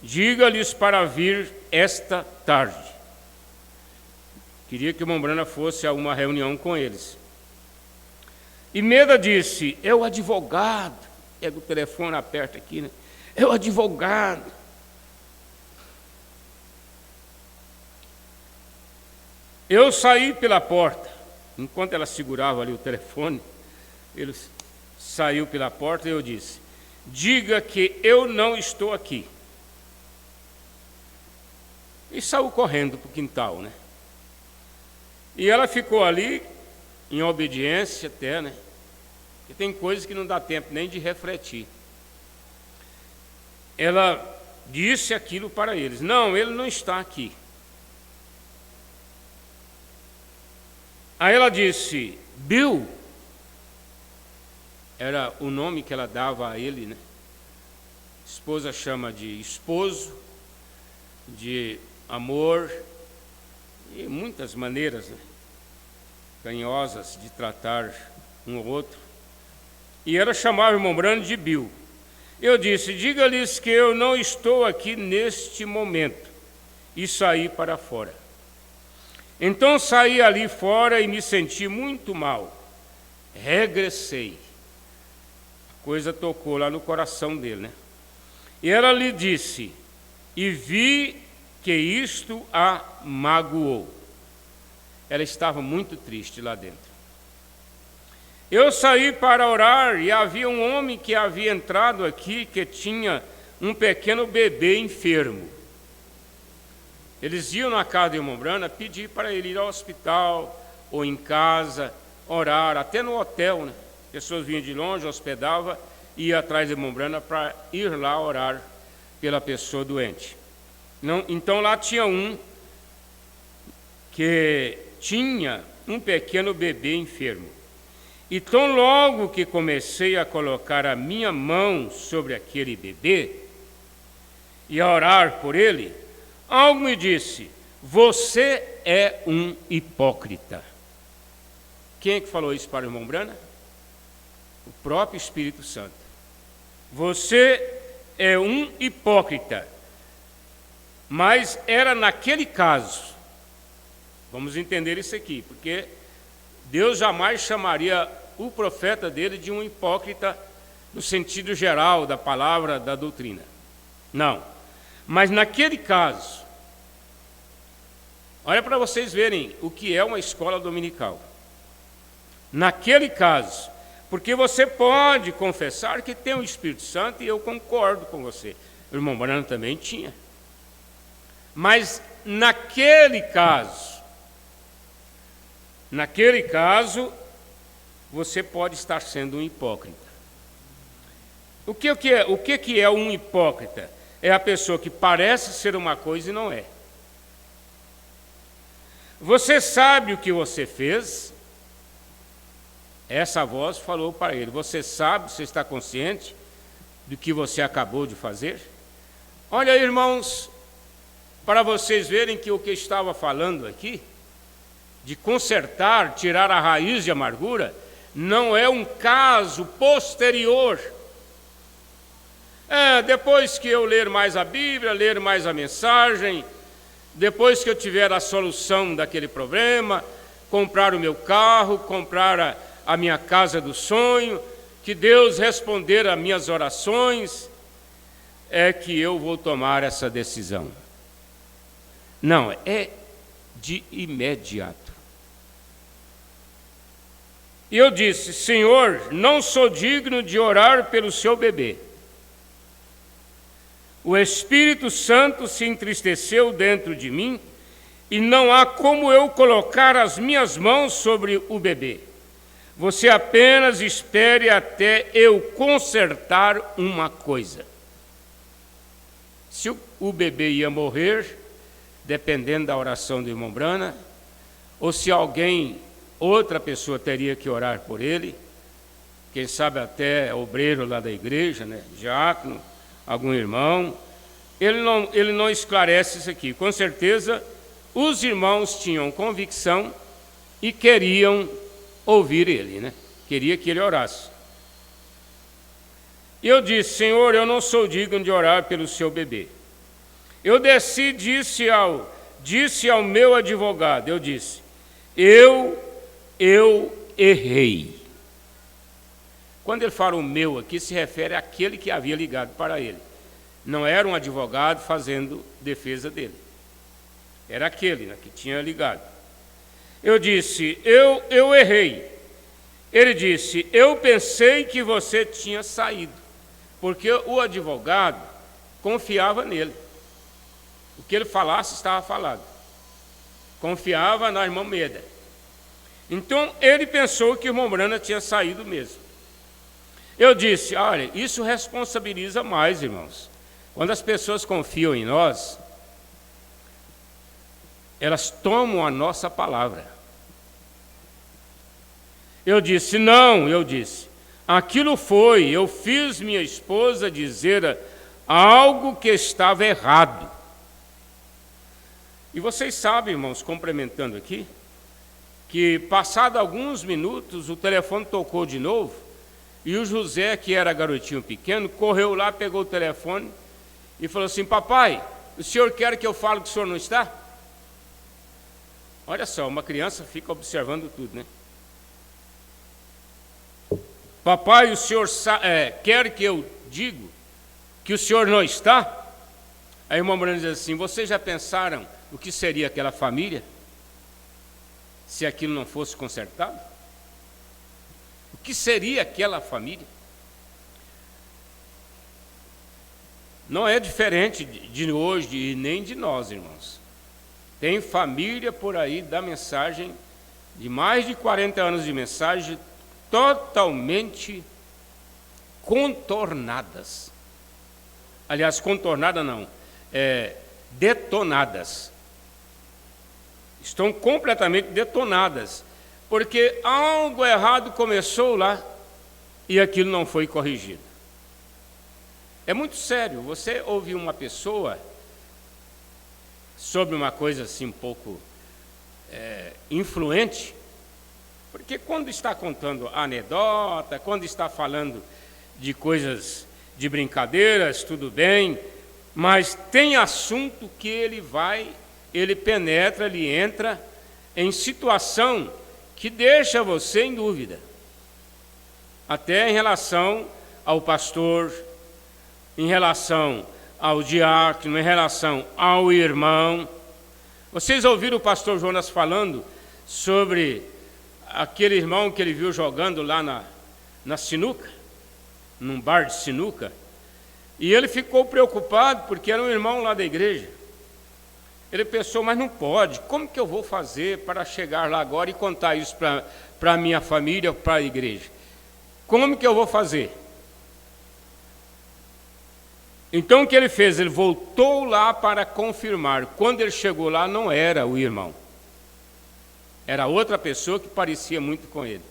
diga-lhes para vir esta tarde. Queria que o irmão Branham fosse a uma reunião com eles. E Meda disse: é o advogado. Pega o telefone, aperta aqui, né? É o advogado. Eu saí pela porta. Enquanto ela segurava ali o telefone, ele saiu pela porta e eu disse: diga que eu não estou aqui. E saiu correndo para o quintal, né? E ela ficou ali, em obediência até, né? Porque tem coisas que não dá tempo nem de refletir. Ela disse aquilo para eles: não, ele não está aqui. Aí ela disse: Bill, era o nome que ela dava a ele, né? Esposa chama de esposo, de amor, e muitas maneiras, né, carinhosas de tratar um ou outro. E ela chamava o irmão Branham de Bill. Eu disse: diga-lhes que eu não estou aqui neste momento. E saí para fora. Então saí ali fora e me senti muito mal. Regressei. A coisa tocou lá no coração dele, né? E ela lhe disse: e vi que isto a magoou. Ela estava muito triste lá dentro. Eu saí para orar e havia um homem que havia entrado aqui que tinha um pequeno bebê enfermo. Eles iam na casa do irmão Branham pedir para ele ir ao hospital ou em casa, orar, até no hotel, né? Pessoas vinham de longe, hospedava, ia atrás do irmão Branham para ir lá orar pela pessoa doente. Não, então lá tinha um que tinha um pequeno bebê enfermo. E tão logo que comecei a colocar a minha mão sobre aquele bebê e a orar por ele, algo me disse: você é um hipócrita. Quem é que falou isso para o irmão Branham? O próprio Espírito Santo. Você é um hipócrita. Mas era naquele caso, vamos entender isso aqui, porque Deus jamais chamaria o profeta dele de um hipócrita no sentido geral da palavra, da doutrina. Não. Mas naquele caso, olha para vocês verem o que é uma escola dominical. Naquele caso, porque você pode confessar que tem o Espírito Santo, e eu concordo com você. O irmão Branham também tinha. Mas naquele caso, você pode estar sendo um hipócrita. O que é um hipócrita? É a pessoa que parece ser uma coisa e não é. Você sabe o que você fez? Essa voz falou para ele: você sabe, você está consciente do que você acabou de fazer? Olha, irmãos, para vocês verem que o que eu estava falando aqui, de consertar, tirar a raiz de amargura, não é um caso posterior. Depois que eu ler mais a Bíblia, ler mais a mensagem, depois que eu tiver a solução daquele problema, comprar o meu carro, comprar a minha casa do sonho, que Deus responder às minhas orações, é que eu vou tomar essa decisão. Não, é de imediato. E eu disse: Senhor, não sou digno de orar pelo seu bebê. O Espírito Santo se entristeceu dentro de mim e não há como eu colocar as minhas mãos sobre o bebê. Você apenas espere até eu consertar uma coisa. Se o bebê ia morrer, dependendo da oração do irmão Brana, ou se outra pessoa teria que orar por ele, quem sabe até obreiro lá da igreja, né, diácono, algum irmão, ele não esclarece isso aqui. Com certeza, os irmãos tinham convicção e queriam ouvir ele, né? Queria que ele orasse. E eu disse: Senhor, eu não sou digno de orar pelo seu bebê. Eu desci e disse ao meu advogado, eu disse: eu errei. Quando ele fala o meu aqui, se refere àquele que havia ligado para ele. Não era um advogado fazendo defesa dele. Era aquele, né, que tinha ligado. Eu disse: eu errei. Ele disse: eu pensei que você tinha saído, porque o advogado confiava nele. O que ele falasse estava falado. Confiava na irmã Meda. Então ele pensou que o irmão Brana tinha saído mesmo. Eu disse: olha, isso responsabiliza mais, irmãos. Quando as pessoas confiam em nós, elas tomam a nossa palavra. Eu disse: não, aquilo foi, eu fiz minha esposa dizer algo que estava errado. E vocês sabem, irmãos, complementando aqui, que passado alguns minutos o telefone tocou de novo, e o José, que era garotinho pequeno, correu lá, pegou o telefone e falou assim: papai, o senhor quer que eu fale que o senhor não está? Olha só, uma criança fica observando tudo, né? Papai, o senhor quer que eu diga que o senhor não está? Aí o irmão Brana diz assim: vocês já pensaram o que seria aquela família se aquilo não fosse consertado? O que seria aquela família? Não é diferente de hoje e nem de nós, irmãos. Tem família por aí da mensagem, de mais de 40 anos de mensagem, totalmente contornadas. Aliás, contornadas não, detonadas. Estão completamente detonadas, porque algo errado começou lá e aquilo não foi corrigido. É muito sério, você ouvir uma pessoa sobre uma coisa assim um pouco influente, porque quando está contando anedota, quando está falando de coisas, de brincadeiras, tudo bem, mas tem assunto que ele penetra, ele entra em situação que deixa você em dúvida, até em relação ao pastor, em relação ao diácono, em relação ao irmão. Vocês ouviram o pastor Jonas falando sobre aquele irmão que ele viu jogando lá na sinuca, num bar de sinuca, e ele ficou preocupado porque era um irmão lá da igreja. Ele pensou: mas não pode, como que eu vou fazer para chegar lá agora e contar isso para a minha família, para a igreja? Como que eu vou fazer? Então o que ele fez? Ele voltou lá para confirmar. Quando ele chegou lá, não era o irmão. Era outra pessoa que parecia muito com ele.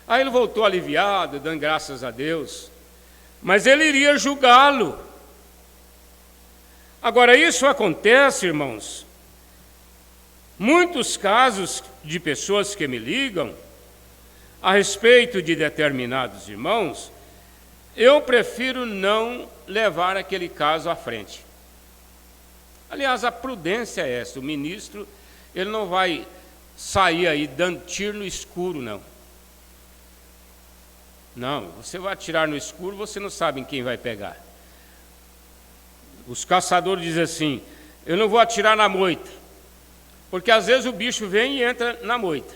Aí ele voltou aliviado, dando graças a Deus. Mas ele iria julgá-lo. Agora, isso acontece, irmãos. Muitos casos de pessoas que me ligam a respeito de determinados irmãos, eu prefiro não levar aquele caso à frente. Aliás, a prudência é essa. O ministro, ele não vai sair aí dando tiro no escuro, não. Não, você vai atirar no escuro, você não sabe em quem vai pegar. Os caçadores dizem assim: eu não vou atirar na moita, porque às vezes o bicho vem e entra na moita.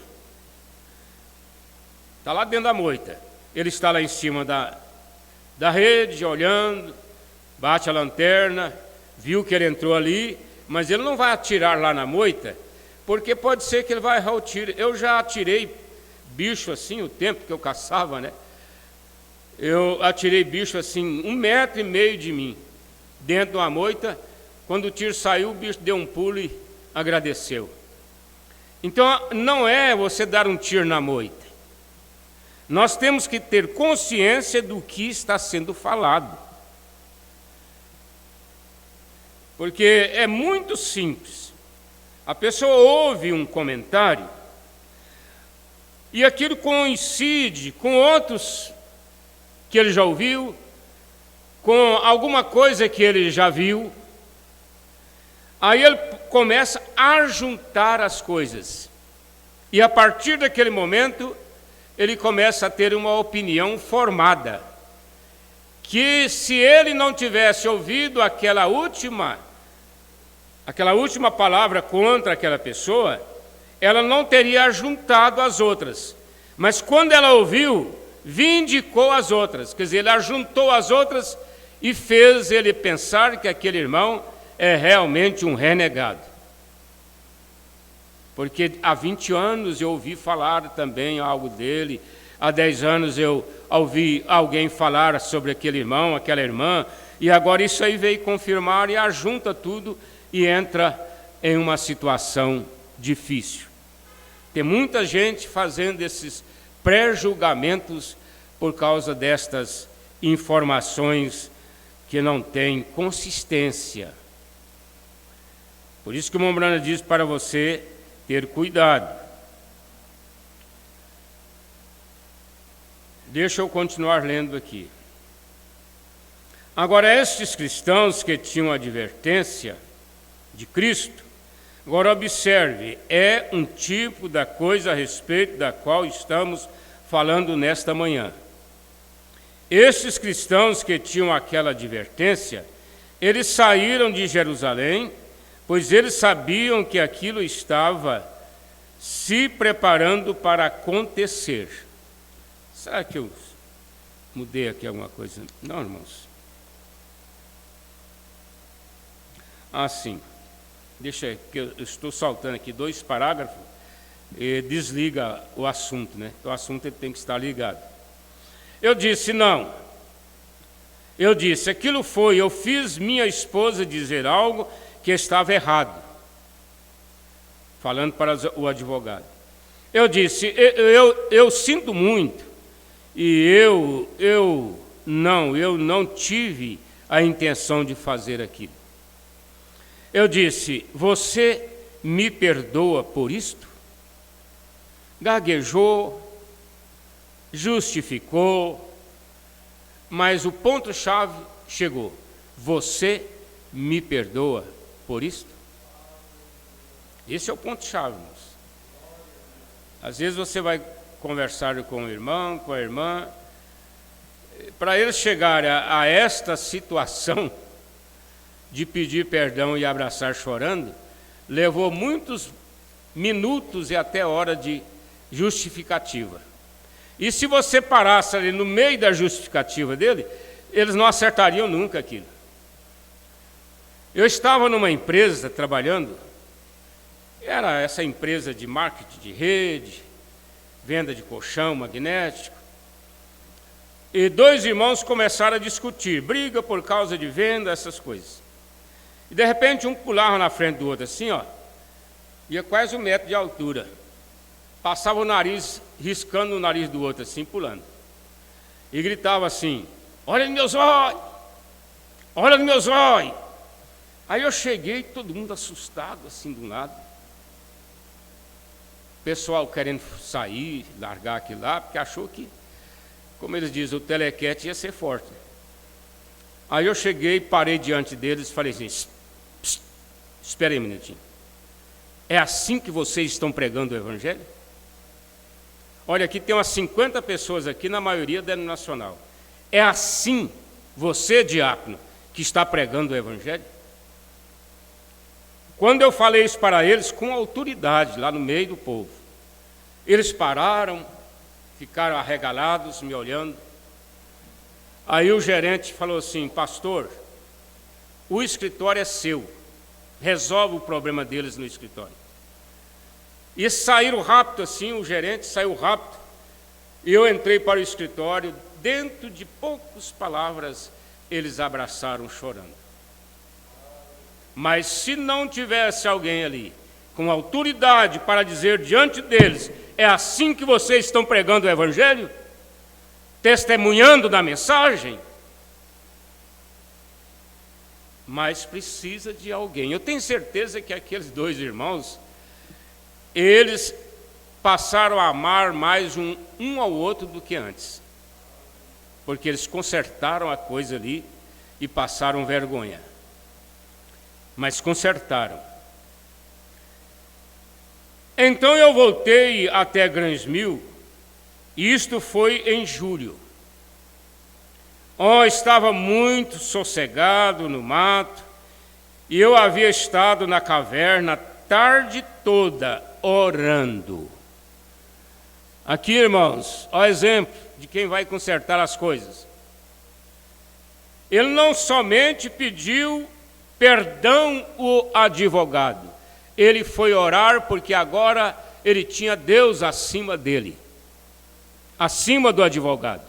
Está lá dentro da moita. Ele está lá em cima da rede, olhando, bate a lanterna, viu que ele entrou ali, mas ele não vai atirar lá na moita porque pode ser que ele vai errar o tiro. Eu já atirei bicho assim, o tempo que eu caçava, né? Eu atirei bicho assim, 1,5 metro de mim, dentro de uma moita. Quando o tiro saiu, o bicho deu um pulo e agradeceu. Então, não é você dar um tiro na moita. Nós temos que ter consciência do que está sendo falado. Porque é muito simples. A pessoa ouve um comentário e aquilo coincide com outros que ele já ouviu, com alguma coisa que ele já viu. Aí ele começa a juntar as coisas. E a partir daquele momento, ele começa a ter uma opinião formada. Que se ele não tivesse ouvido aquela última palavra contra aquela pessoa, ela não teria juntado as outras. Mas quando ela ouviu, vindicou as outras. Quer dizer, ele ajuntou as outras e fez ele pensar que aquele irmão é realmente um renegado. Porque há 20 anos eu ouvi falar também algo dele, há 10 anos eu ouvi alguém falar sobre aquele irmão, aquela irmã, e agora isso aí veio confirmar e ajunta tudo e entra em uma situação difícil. Tem muita gente fazendo esses pré-julgamentos por causa destas informações que não têm consistência. Por isso que o Mombrana diz para você ter cuidado. Deixa eu continuar lendo aqui. Agora, estes cristãos que tinham advertência de Cristo, agora observe, é um tipo da coisa a respeito da qual estamos falando nesta manhã. Estes cristãos que tinham aquela advertência, eles saíram de Jerusalém, pois eles sabiam que aquilo estava se preparando para acontecer. Será que eu mudei aqui alguma coisa? Não, irmãos. Sim. Deixa que eu estou saltando aqui 2 parágrafos e desliga o assunto, né? O assunto ele tem que estar ligado. Eu disse, não. Eu disse, aquilo foi, eu fiz minha esposa dizer algo que estava errado. Falando para o advogado. Eu disse, eu sinto muito, e eu não tive a intenção de fazer aquilo. Eu disse, você me perdoa por isto? Gaguejou, justificou, mas o ponto-chave chegou. Você me perdoa por isto? Esse é o ponto-chave, irmãos. Às vezes você vai conversar com o irmão, com a irmã, para eles chegarem a esta situação de pedir perdão e abraçar chorando, levou muitos minutos e até hora de justificativa. E se você parasse ali no meio da justificativa dele, eles não acertariam nunca aquilo. Eu estava numa empresa trabalhando, era essa empresa de marketing de rede, venda de colchão magnético, e 2 irmãos começaram a discutir, briga por causa de venda, essas coisas. E de repente um pulava na frente do outro assim, ia quase 1 metro de altura. Passava o nariz, riscando o nariz do outro assim, pulando. E gritava assim, olha nos meus olhos, olha nos meus olhos. Aí eu cheguei, todo mundo assustado assim de um lado. O pessoal querendo sair, largar aquilo lá, porque achou que, como eles dizem, o telequete ia ser forte. Aí eu cheguei, parei diante deles e falei assim, espera aí um minutinho. É assim que vocês estão pregando o Evangelho? Olha, aqui tem umas 50 pessoas aqui, na maioria denominacional. É assim, você, diácono, que está pregando o Evangelho? Quando eu falei isso para eles, com autoridade, lá no meio do povo, eles pararam, ficaram arregalados, me olhando. Aí o gerente falou assim, pastor, o escritório é seu, resolve o problema deles no escritório. E saíram rápido assim, o gerente saiu rápido. E eu entrei para o escritório, dentro de poucas palavras, eles abraçaram chorando. Mas se não tivesse alguém ali, com autoridade para dizer diante deles, é assim que vocês estão pregando o Evangelho? Testemunhando da mensagem? Mas precisa de alguém. Eu tenho certeza que aqueles dois irmãos, eles passaram a amar mais um ao outro do que antes. Porque eles consertaram a coisa ali e passaram vergonha. Mas consertaram. Então eu voltei até Gransmill, e isto foi em julho. Estava muito sossegado no mato, e eu havia estado na caverna a tarde toda orando. Aqui, irmãos, exemplo de quem vai consertar as coisas. Ele não somente pediu perdão o advogado, ele foi orar porque agora ele tinha Deus acima dele, acima do advogado.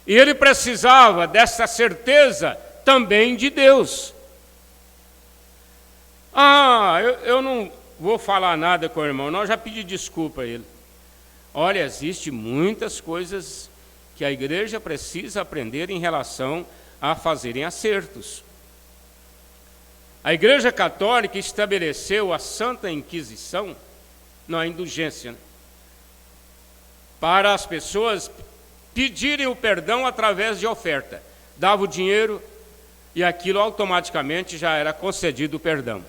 E ele precisava dessa certeza também de Deus. Eu não vou falar nada com o irmão, não, já pedi desculpa a ele. Olha, existe muitas coisas que a igreja precisa aprender em relação a fazerem acertos. A Igreja Católica estabeleceu a Santa Inquisição, não, a indulgência, né? Para as pessoas pedirem o perdão através de oferta. Dava o dinheiro e aquilo automaticamente já era concedido o perdão.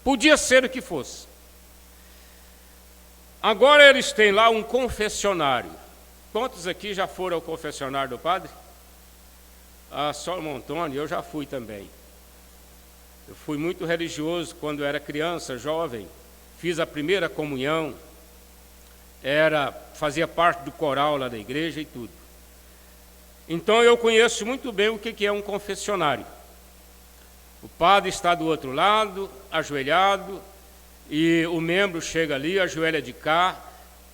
Podia ser o que fosse. Agora eles têm lá um confessionário. Quantos aqui já foram ao confessionário do padre? Só Montônio, eu já fui também. Eu fui muito religioso quando era criança, jovem. Fiz a primeira comunhão. Fazia parte do coral lá da igreja e tudo. Então eu conheço muito bem o que é um confessionário. O padre está do outro lado, ajoelhado, e o membro chega ali, ajoelha de cá,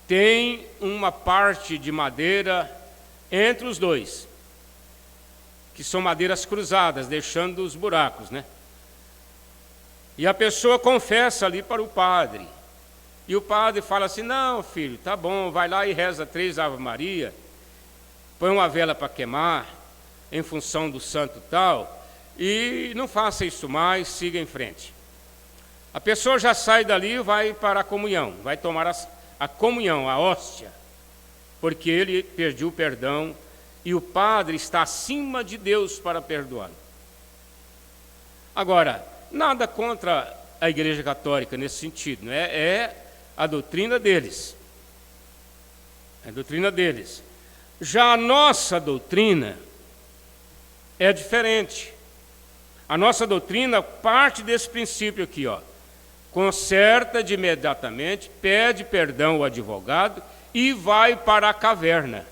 tem uma parte de madeira entre os dois, que são madeiras cruzadas, deixando os buracos, né? E a pessoa confessa ali para o padre. E o padre fala assim: não, filho, tá bom, vai lá e reza 3 Ave Maria, põe uma vela para queimar, em função do santo tal, e não faça isso mais, siga em frente. A pessoa já sai dali e vai para a comunhão, vai tomar a comunhão, a hóstia, porque ele pediu perdão e o padre está acima de Deus para perdoá-lo. Agora, nada contra a Igreja Católica nesse sentido, né? É a doutrina deles. É a doutrina deles. Já a nossa doutrina é diferente. A nossa doutrina parte desse princípio aqui, ó. Conserta de imediatamente, pede perdão ao advogado e vai para a caverna.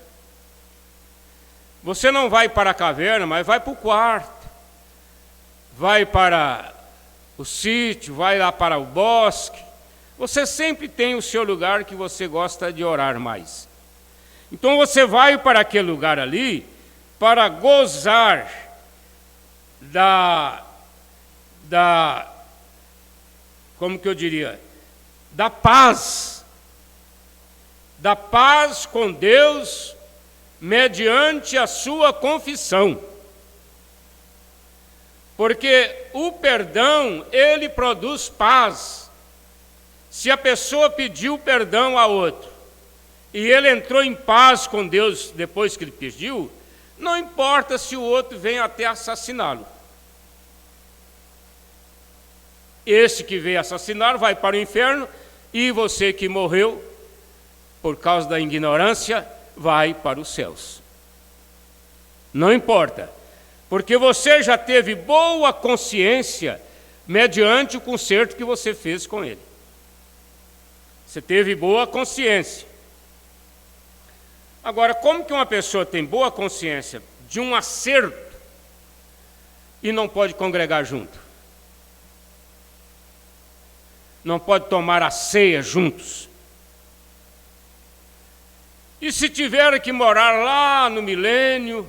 Você não vai para a caverna, mas vai para o quarto. Vai para o sítio, vai lá para o bosque. Você sempre tem o seu lugar que você gosta de orar mais. Então você vai para aquele lugar ali para gozar como que eu diria? Da paz com Deus mediante a sua confissão. Porque o perdão, ele produz paz. Se a pessoa pediu perdão a outro, e ele entrou em paz com Deus depois que ele pediu, não importa se o outro vem até assassiná-lo. Esse que veio assassinar vai para o inferno, e você que morreu, por causa da ignorância, vai para os céus. Não importa. Porque você já teve boa consciência mediante o conserto que você fez com ele. Você teve boa consciência. Agora, como que uma pessoa tem boa consciência de um acerto e não pode congregar junto? não pode tomar a ceia juntos. E se tiver que morar lá no milênio,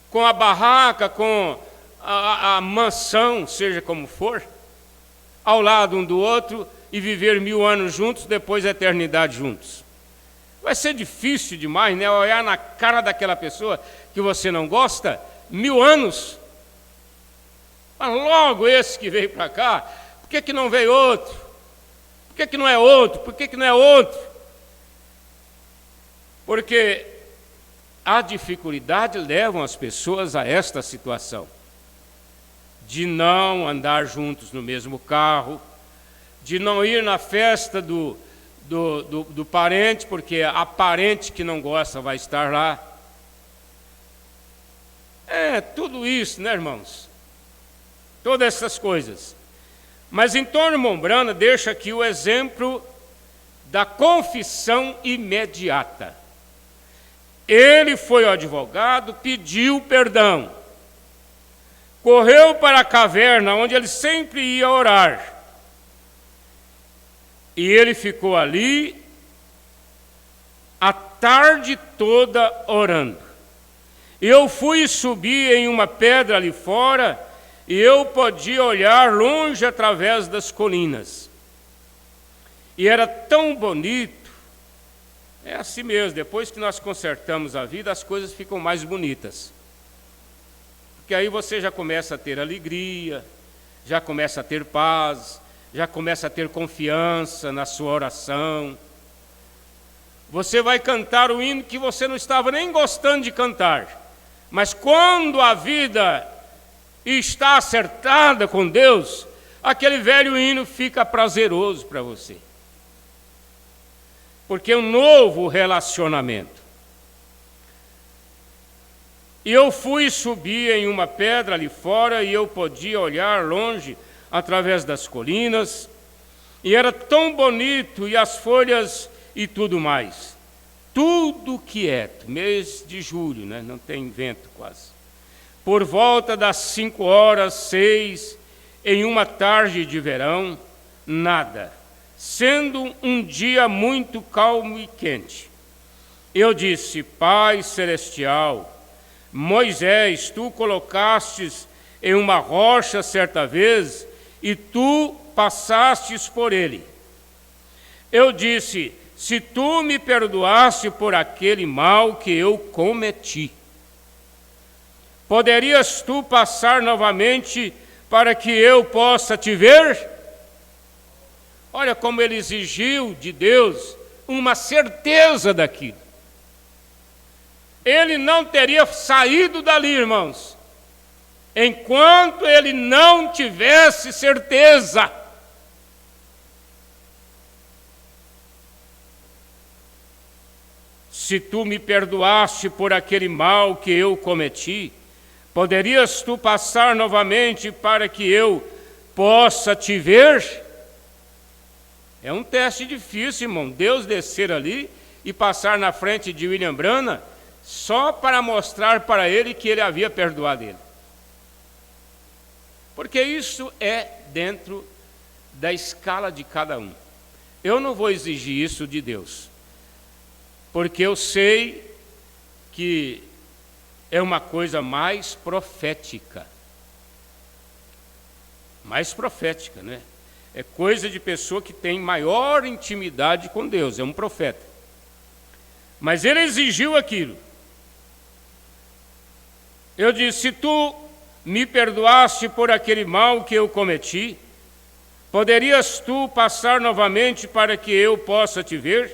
com a barraca, com a mansão, seja como for, ao lado um do outro, e viver 1000 anos juntos, depois a eternidade juntos. Vai ser difícil demais, né? Olhar na cara daquela pessoa que você não gosta, 1000 anos. Mas logo esse que veio para cá, por que não veio outro? Por que não é outro? Por que não é outro? Porque a dificuldade leva as pessoas a esta situação de não andar juntos no mesmo carro, de não ir na festa do parente, porque a parente que não gosta vai estar lá. Tudo isso, né, irmãos? Todas essas coisas. Mas Antônio Mombrana deixa aqui o exemplo da confissão imediata. Ele foi ao advogado, pediu perdão, correu para a caverna onde ele sempre ia orar. E ele ficou ali a tarde toda orando. Eu fui subir em uma pedra ali fora e eu podia olhar longe através das colinas. E era tão bonito. É assim mesmo, depois que nós consertamos a vida, as coisas ficam mais bonitas. Porque aí você já começa a ter alegria, já começa a ter paz, já começa a ter confiança na sua oração. Você vai cantar o hino que você não estava nem gostando de cantar. Mas quando a vida está acertada com Deus, aquele velho hino fica prazeroso para você. Porque é um novo relacionamento. E eu fui subir em uma pedra ali fora e eu podia olhar longe através das colinas, e era tão bonito, e as folhas e tudo mais. Tudo quieto, mês de julho, né? Não tem vento quase. Por volta das 5 horas, 6, em uma tarde de verão, nada. Sendo um dia muito calmo e quente. Eu disse: Pai Celestial, Moisés, tu colocastes em uma rocha certa vez, e tu passastes por ele. Eu disse: se tu me perdoaste por aquele mal que eu cometi, poderias tu passar novamente para que eu possa te ver? Olha como ele exigiu de Deus uma certeza daquilo. Ele não teria saído dali, irmãos, enquanto ele não tivesse certeza. Se tu me perdoaste por aquele mal que eu cometi, poderias tu passar novamente para que eu possa te ver? É um teste difícil, irmão, Deus descer ali e passar na frente de William Branham só para mostrar para ele que ele havia perdoado ele. Porque isso é dentro da escala de cada um. Eu não vou exigir isso de Deus, porque eu sei que é uma coisa mais profética. Mais profética, né? É coisa de pessoa que tem maior intimidade com Deus, é um profeta. Mas ele exigiu aquilo. Eu disse: se tu me perdoaste por aquele mal que eu cometi, poderias tu passar novamente para que eu possa te ver?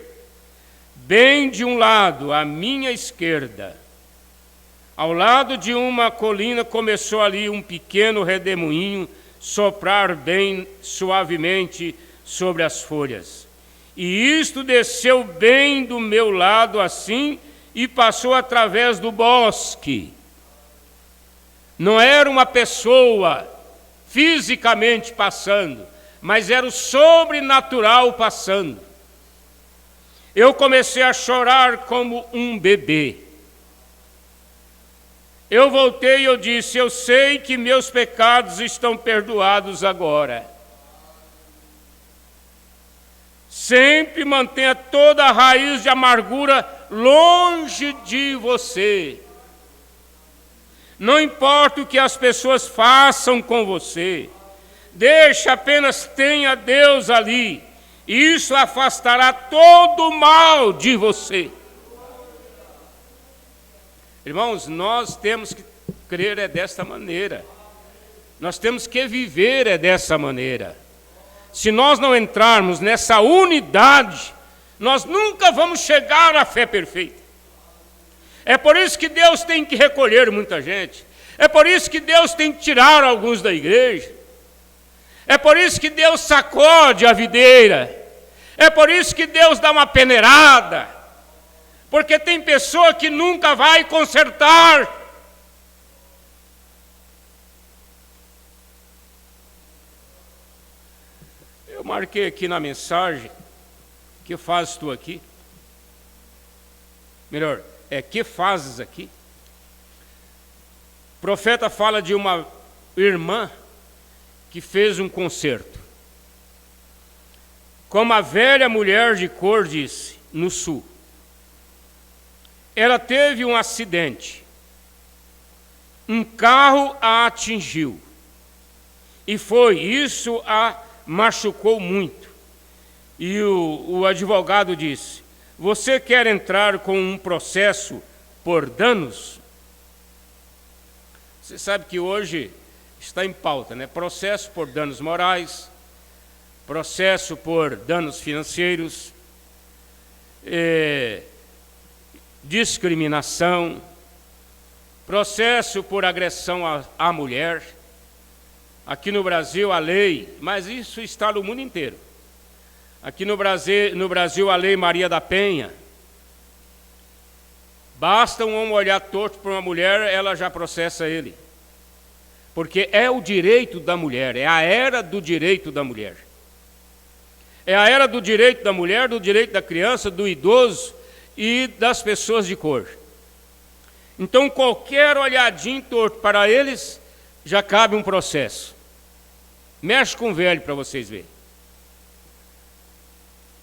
Bem de um lado, à minha esquerda, ao lado de uma colina, começou ali um pequeno redemoinho soprar bem suavemente sobre as folhas. E isto desceu bem do meu lado assim e passou através do bosque. Não era uma pessoa fisicamente passando, mas era o sobrenatural passando. Eu comecei a chorar como um bebê. Eu voltei e eu disse: eu sei que meus pecados estão perdoados agora. Sempre mantenha toda a raiz de amargura longe de você. Não importa o que as pessoas façam com você, deixe apenas tenha Deus ali. Isso afastará todo o mal de você. Irmãos, nós temos que crer desta maneira. Nós temos que viver dessa maneira. Se nós não entrarmos nessa unidade, nós nunca vamos chegar à fé perfeita. É por isso que Deus tem que recolher muita gente. É por isso que Deus tem que tirar alguns da igreja. É por isso que Deus sacode a videira. É por isso que Deus dá uma peneirada. Porque tem pessoa que nunca vai consertar. Eu marquei aqui na mensagem, que fazes tu aqui? Melhor, que fazes aqui? O profeta fala de uma irmã que fez um concerto. Como a velha mulher de cor disse, no sul. Ela teve um acidente. Um carro a atingiu. E isso a machucou muito. E o advogado disse, você quer entrar com um processo por danos? Você sabe que hoje está em pauta, né? Processo por danos morais, processo por danos financeiros, discriminação, processo por agressão à mulher. Aqui no Brasil a lei, mas isso está no mundo inteiro. Aqui no Brasil a lei Maria da Penha. Basta um homem olhar torto para uma mulher, ela já processa ele. Porque é o direito da mulher, é a era do direito da mulher. É a era do direito da mulher, do direito da criança, do idoso e das pessoas de cor. Então, qualquer olhadinho torto para eles, já cabe um processo. Mexe com o velho para vocês verem.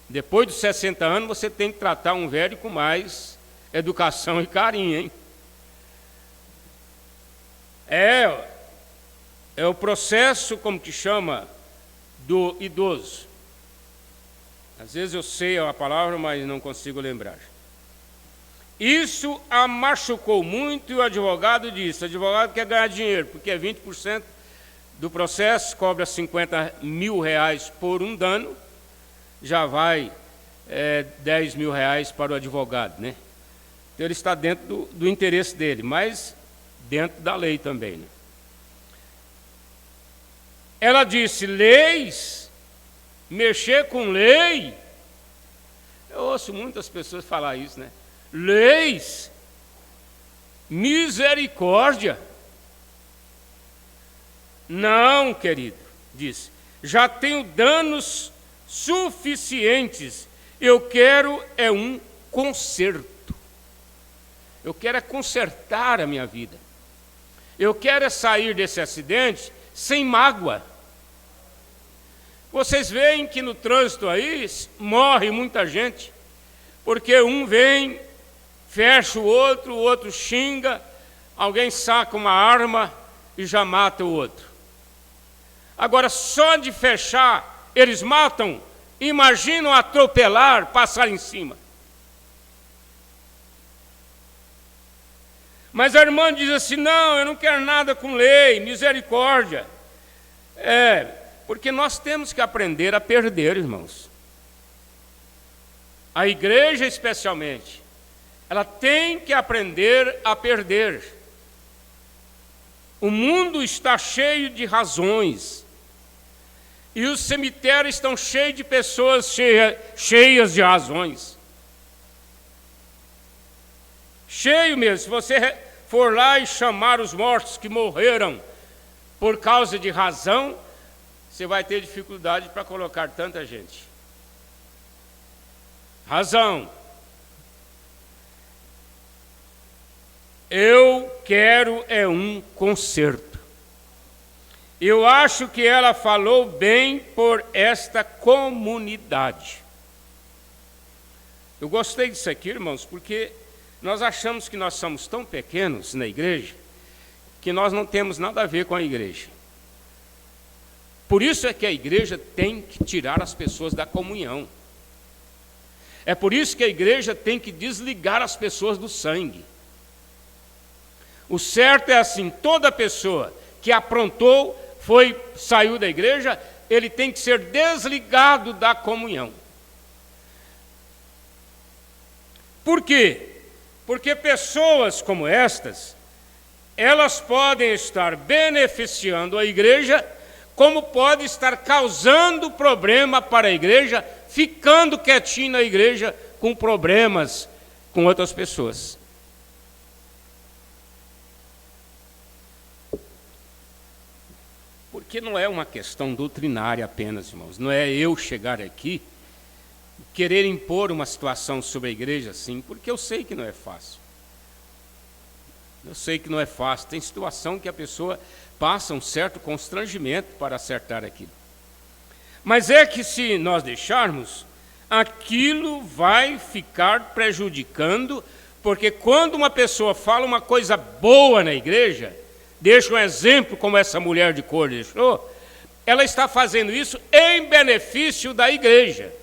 Depois dos 60 anos, você tem que tratar um velho com mais educação e carinho, hein? É o processo, como que chama, do idoso. Às vezes eu sei a palavra, mas não consigo lembrar. Isso a machucou muito e o advogado disse, o advogado quer ganhar dinheiro, porque é 20% do processo, cobra R$50 mil por um dano, já vai R$10 mil para o advogado, né? Então ele está dentro do interesse dele, mas dentro da lei também, né? Ela disse, leis, mexer com lei. Eu ouço muitas pessoas falar isso, né? Leis, misericórdia. Não, querido, disse, já tenho danos suficientes. Eu quero um conserto. Eu quero consertar a minha vida. Eu quero sair desse acidente sem mágoa. Vocês veem que no trânsito aí morre muita gente, porque um vem, fecha o outro xinga, alguém saca uma arma e já mata o outro. Agora, só de fechar, eles matam, imaginam atropelar, passar em cima. Mas a irmã diz assim, não, eu não quero nada com lei, misericórdia. Porque nós temos que aprender a perder, irmãos. A igreja, especialmente, ela tem que aprender a perder. O mundo está cheio de razões. E os cemitérios estão cheios de pessoas cheias de razões. Cheio mesmo. Se você for lá e chamar os mortos que morreram por causa de razão, você vai ter dificuldade para colocar tanta gente. Razão. Eu quero um conserto. Eu acho que ela falou bem por esta comunidade. Eu gostei disso aqui, irmãos, porque nós achamos que nós somos tão pequenos na igreja que nós não temos nada a ver com a igreja. Por isso é que a igreja tem que tirar as pessoas da comunhão. É por isso que a igreja tem que desligar as pessoas do sangue. O certo é assim, toda pessoa que aprontou, saiu da igreja, ele tem que ser desligado da comunhão. Por quê? Porque pessoas como estas, elas podem estar beneficiando a igreja, como pode estar causando problema para a igreja, ficando quietinho na igreja com problemas com outras pessoas. Porque não é uma questão doutrinária apenas, irmãos. Não é eu chegar aqui querer impor uma situação sobre a igreja assim, porque eu sei que não é fácil. Eu sei que não é fácil. Tem situação que a pessoa passa um certo constrangimento para acertar aquilo. Mas é que se nós deixarmos, aquilo vai ficar prejudicando, porque quando uma pessoa fala uma coisa boa na igreja, deixa um exemplo como essa mulher de cor deixou, ela está fazendo isso em benefício da igreja.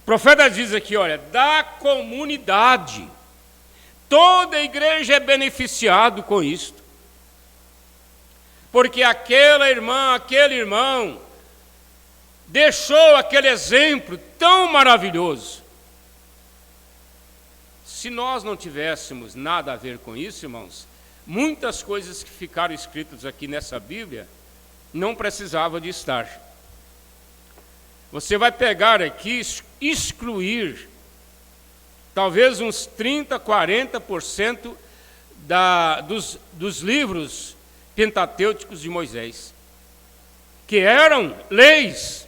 O profeta diz aqui, olha, da comunidade. Toda a igreja é beneficiado com isto. Porque aquela irmã, aquele irmão, deixou aquele exemplo tão maravilhoso. Se nós não tivéssemos nada a ver com isso, irmãos, muitas coisas que ficaram escritas aqui nessa Bíblia não precisavam de estar. Você vai pegar aqui, excluir, talvez uns 30%, 40% dos livros pentatêuticos de Moisés, que eram leis.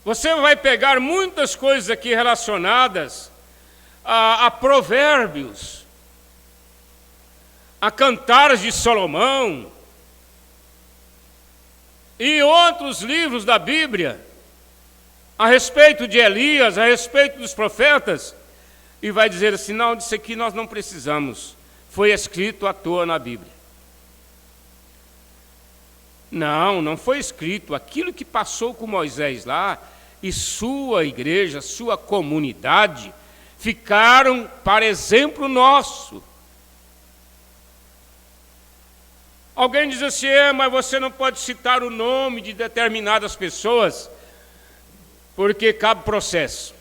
Você vai pegar muitas coisas aqui relacionadas a provérbios, a cantares de Salomão, e outros livros da Bíblia, a respeito de Elias, a respeito dos profetas, e vai dizer assim, não, disso aqui nós não precisamos, foi escrito à toa na Bíblia. Não, não foi escrito. Aquilo que passou com Moisés lá, e sua igreja, sua comunidade, ficaram para exemplo nosso. Alguém diz assim, mas você não pode citar o nome de determinadas pessoas, porque cabe processo.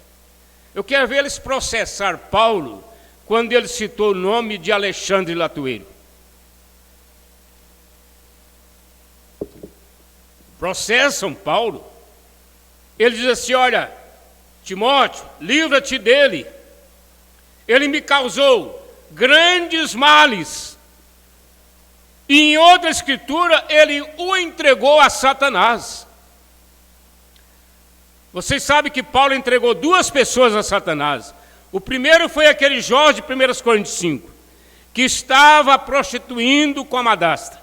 Eu quero ver eles processar Paulo, quando ele citou o nome de Alexandre Latueiro. Processam Paulo. Ele diz assim, olha, Timóteo, livra-te dele. Ele me causou grandes males. E em outra escritura, ele o entregou a Satanás. Vocês sabem que Paulo entregou 2 pessoas a Satanás. O primeiro foi aquele Jorge de 1 Coríntios 5, que estava prostituindo com a madrasta.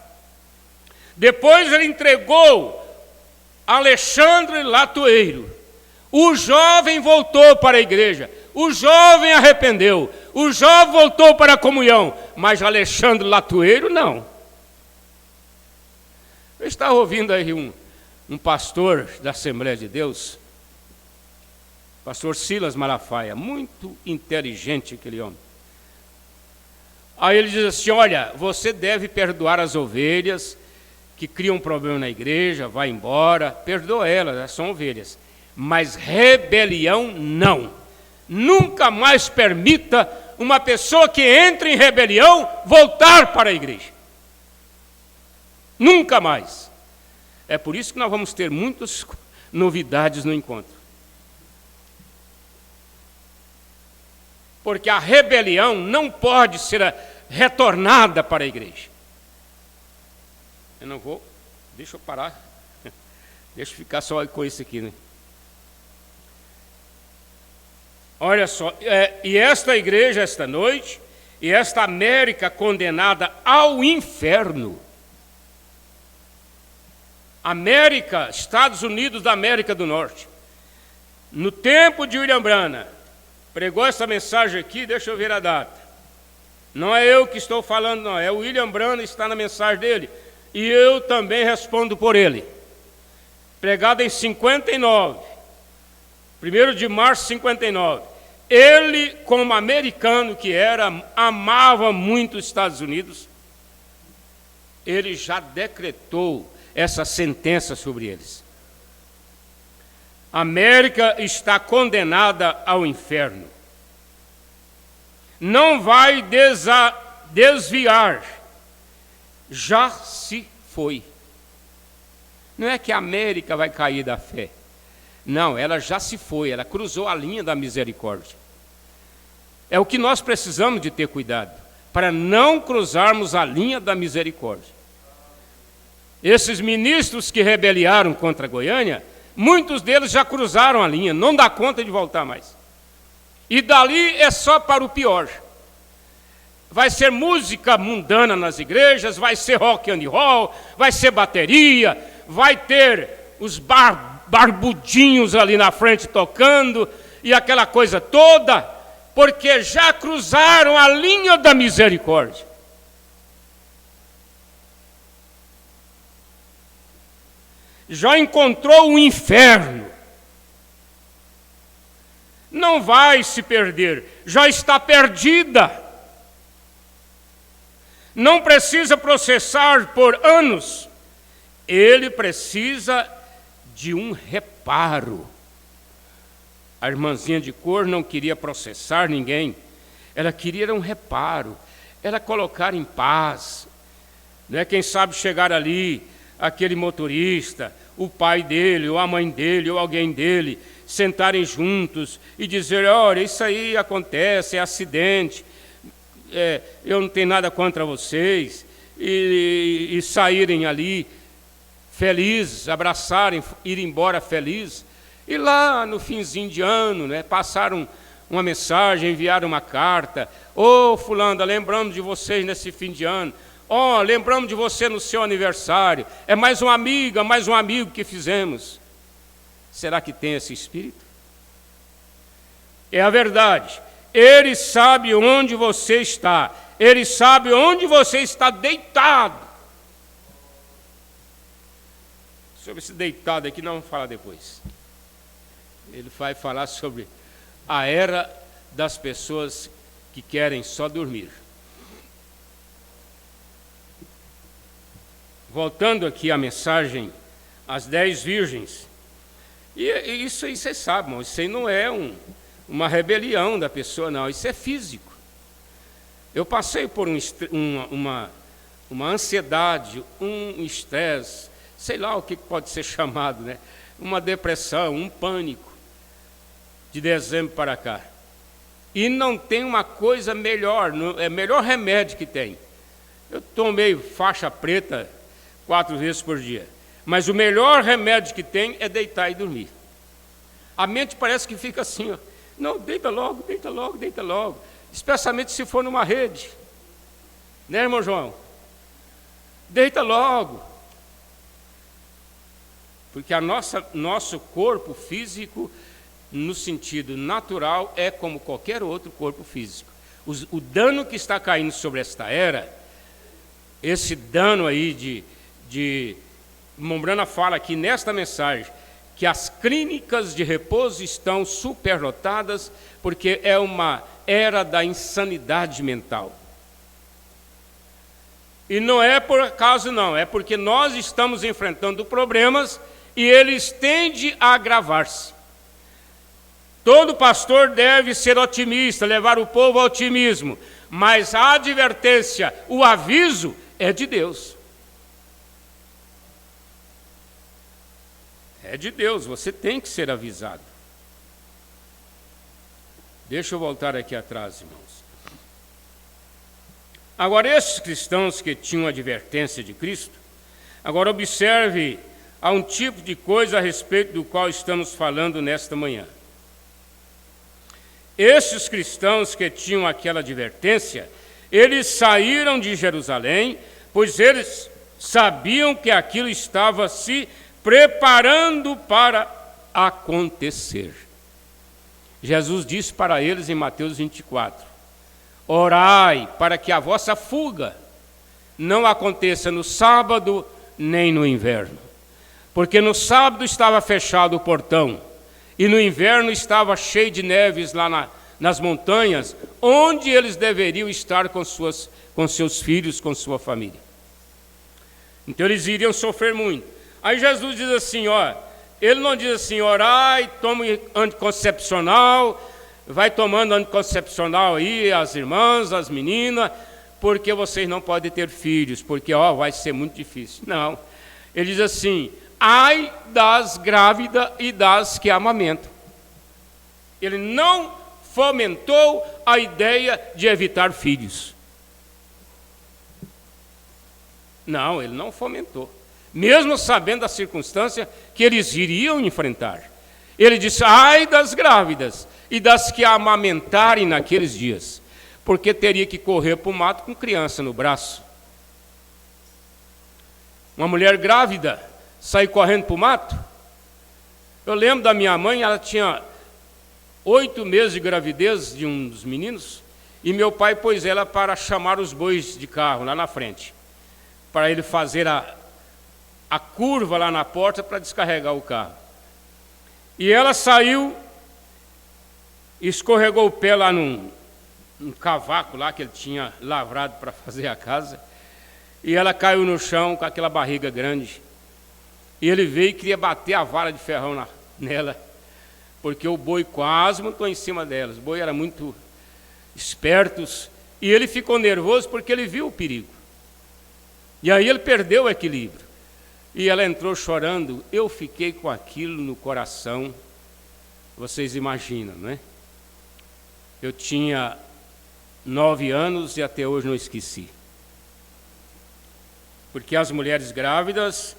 Depois ele entregou Alexandre Latueiro. O jovem voltou para a igreja. O jovem arrependeu. O jovem voltou para a comunhão. Mas Alexandre Latueiro não. Eu estava ouvindo aí um pastor da Assembleia de Deus, pastor Silas Malafaia, muito inteligente aquele homem. Aí ele diz assim, olha, você deve perdoar as ovelhas que criam problema na igreja, vai embora, perdoa elas são ovelhas. Mas rebelião não. Nunca mais permita uma pessoa que entra em rebelião voltar para a igreja. Nunca mais. É por isso que nós vamos ter muitas novidades no encontro. Porque a rebelião não pode ser retornada para a igreja. Eu não vou, deixa eu parar, deixa eu ficar só com isso aqui, né? Olha só, e esta igreja, esta noite, e esta América condenada ao inferno. América, Estados Unidos da América do Norte. no tempo de William Branham, pregou essa mensagem aqui, deixa eu ver a data. Não é eu que estou falando, não, é o William Branham, está na mensagem dele, e eu também respondo por ele. Pregado em 59, 1º de março de 59. Ele, como americano que era, amava muito os Estados Unidos, ele já decretou essa sentença sobre eles. A América está condenada ao inferno. Não vai desviar, já se foi. Não é que a América vai cair da fé. Não, ela já se foi, ela cruzou a linha da misericórdia. É o que nós precisamos de ter cuidado, para não cruzarmos a linha da misericórdia. Esses ministros que rebeliaram contra Goiânia, muitos deles já cruzaram a linha, não dá conta de voltar mais. E dali é só para o pior. Vai ser música mundana nas igrejas, vai ser rock and roll, vai ser bateria, vai ter os barbudinhos ali na frente tocando, e aquela coisa toda, porque já cruzaram a linha da misericórdia. Já encontrou o inferno. Não vai se perder, já está perdida. Não precisa processar por anos. Ele precisa de um reparo. A irmãzinha de cor não queria processar ninguém. Ela queria um reparo. Ela colocar em paz. Não é, quem sabe chegar ali, aquele motorista, o pai dele, ou a mãe dele, ou alguém dele, sentarem juntos e dizer, olha, isso aí acontece, é acidente, eu não tenho nada contra vocês, e saírem ali felizes, abraçarem, ir embora felizes, e lá no finzinho de ano, né, passaram uma mensagem, enviaram uma carta, ô fulana, lembramos de vocês nesse fim de ano, lembramos de você no seu aniversário, é mais uma amiga, mais um amigo que fizemos. Será que tem esse espírito? É a verdade. Ele sabe onde você está. Ele sabe onde você está deitado. Sobre esse deitado aqui, nós vamos falar depois. Ele vai falar sobre a era das pessoas que querem só dormir. Voltando aqui à mensagem, às 10 virgens. E isso aí vocês sabem, irmão, isso aí não é uma rebelião da pessoa, não, isso é físico. Eu passei por uma ansiedade, um estresse, sei lá o que pode ser chamado, né? Uma depressão, um pânico, de dezembro para cá. E não tem uma coisa melhor, é o melhor remédio que tem. Eu tomei faixa preta 4 vezes por dia. Mas o melhor remédio que tem é deitar e dormir. A mente parece que fica assim, ó. Não, deita logo, deita logo, deita logo. Especialmente se for numa rede. Né, irmão João? Deita logo. Porque nosso corpo físico, no sentido natural, é como qualquer outro corpo físico. O dano que está caindo sobre esta era, esse dano aí de Mombrana fala aqui nesta mensagem que as clínicas de repouso estão superlotadas porque é uma era da insanidade mental. E não é por acaso não, é porque nós estamos enfrentando problemas e eles tendem a agravar-se. Todo pastor deve ser otimista, levar o povo ao otimismo, mas a advertência, o aviso é de Deus. É de Deus, você tem que ser avisado. Deixa eu voltar aqui atrás, irmãos. Agora, esses cristãos que tinham advertência de Cristo, agora observe, há um tipo de coisa a respeito do qual estamos falando nesta manhã. Esses cristãos que tinham aquela advertência, eles saíram de Jerusalém, pois eles sabiam que aquilo estava se preparando para acontecer. Jesus disse para eles em Mateus 24: orai para que a vossa fuga não aconteça no sábado nem no inverno. Porque no sábado estava fechado o portão, e no inverno estava cheio de neves lá nas montanhas, onde eles deveriam estar com seus filhos, com sua família. Então eles iriam sofrer muito. Aí Jesus diz assim, ele não diz assim, orai, tome anticoncepcional, vai tomando anticoncepcional aí, as irmãs, as meninas, porque vocês não podem ter filhos, porque vai ser muito difícil. Não, ele diz assim, ai das grávidas e das que amamentam. Ele não fomentou a ideia de evitar filhos. Não, ele não fomentou. Mesmo sabendo da circunstância que eles iriam enfrentar. Ele disse, ai das grávidas e das que amamentarem naqueles dias, porque teria que correr para o mato com criança no braço. Uma mulher grávida sair correndo para o mato? Eu lembro da minha mãe, ela tinha 8 meses de gravidez de um dos meninos, e meu pai pôs ela para chamar os bois de carro lá na frente, para ele fazer a curva lá na porta para descarregar o carro. E ela saiu, escorregou o pé lá num cavaco lá que ele tinha lavrado para fazer a casa, e ela caiu no chão com aquela barriga grande. E ele veio e queria bater a vara de ferrão nela, porque o boi quase montou em cima dela. Os boi eram muito espertos, e ele ficou nervoso porque ele viu o perigo. E aí ele perdeu o equilíbrio. E ela entrou chorando. Eu fiquei com aquilo no coração. Vocês imaginam, não é? Eu tinha 9 anos e até hoje não esqueci. Porque as mulheres grávidas,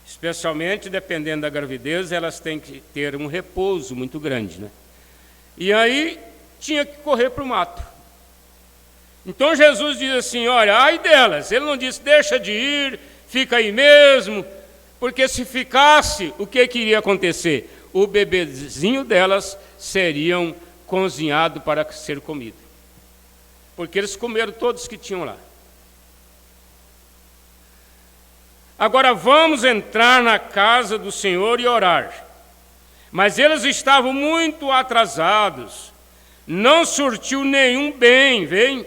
especialmente dependendo da gravidez, elas têm que ter um repouso muito grande, né? E aí tinha que correr para o mato. Então Jesus diz assim, olha, ai delas. Ele não disse, deixa de ir, fica aí mesmo, porque se ficasse, o que iria acontecer? O bebezinho delas seriam cozinhado para ser comido. Porque eles comeram todos que tinham lá. Agora vamos entrar na casa do Senhor e orar. Mas eles estavam muito atrasados. Não surtiu nenhum bem, vem?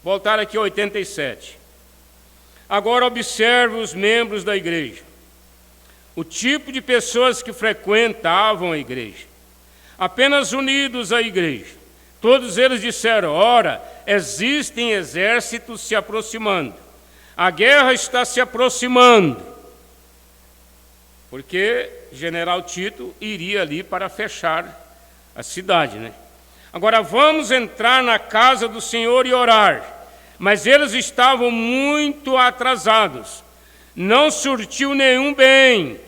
Voltar aqui a 87. Agora observe os membros da igreja. O tipo de pessoas que frequentavam a igreja. Apenas unidos à igreja. Todos eles disseram, ora, existem exércitos se aproximando. A guerra está se aproximando. Porque General Tito iria ali para fechar a cidade, né? Agora vamos entrar na casa do Senhor e orar. Mas eles estavam muito atrasados. Não surtiu nenhum bem,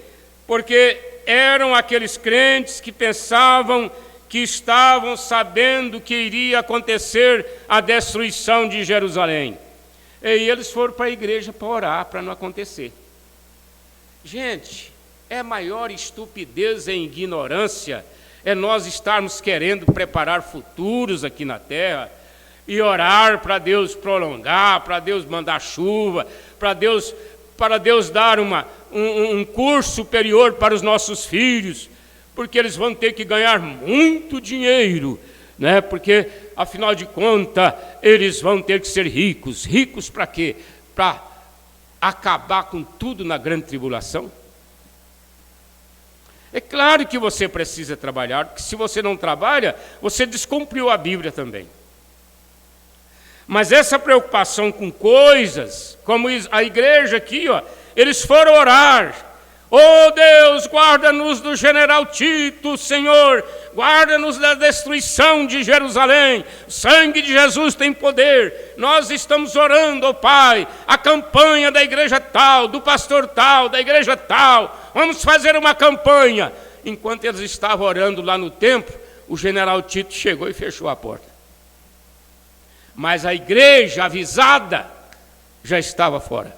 porque eram aqueles crentes que pensavam que estavam sabendo que iria acontecer a destruição de Jerusalém. E eles foram para a igreja para orar, para não acontecer. Gente, é maior estupidez e ignorância nós estarmos querendo preparar futuros aqui na terra e orar para Deus prolongar, para Deus mandar chuva, para Deus dar um curso superior para os nossos filhos, porque eles vão ter que ganhar muito dinheiro, né? Porque, afinal de contas, eles vão ter que ser ricos. Ricos para quê? Para acabar com tudo na grande tribulação? É claro que você precisa trabalhar, porque se você não trabalha, você descumpriu a Bíblia também. Mas essa preocupação com coisas, como a igreja aqui, eles foram orar. Oh Deus, guarda-nos do general Tito, Senhor, guarda-nos da destruição de Jerusalém. O sangue de Jesus tem poder. Nós estamos orando, oh Pai, a campanha da igreja tal, do pastor tal, da igreja tal. Vamos fazer uma campanha. Enquanto eles estavam orando lá no templo, o general Tito chegou e fechou a porta. Mas a igreja avisada já estava fora.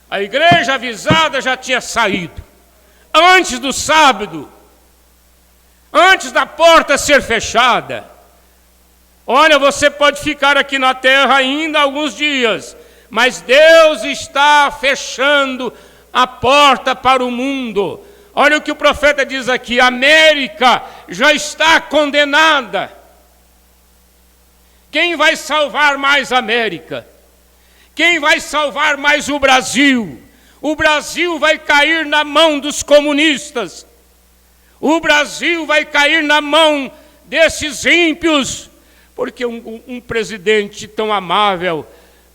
A igreja avisada já tinha saído. Antes do sábado, antes da porta ser fechada. Olha, você pode ficar aqui na terra ainda alguns dias, mas Deus está fechando a porta para o mundo. Olha o que o profeta diz aqui: a América já está condenada. Quem vai salvar mais a América? Quem vai salvar mais o Brasil? O Brasil vai cair na mão dos comunistas. O Brasil vai cair na mão desses ímpios, porque um presidente tão amável,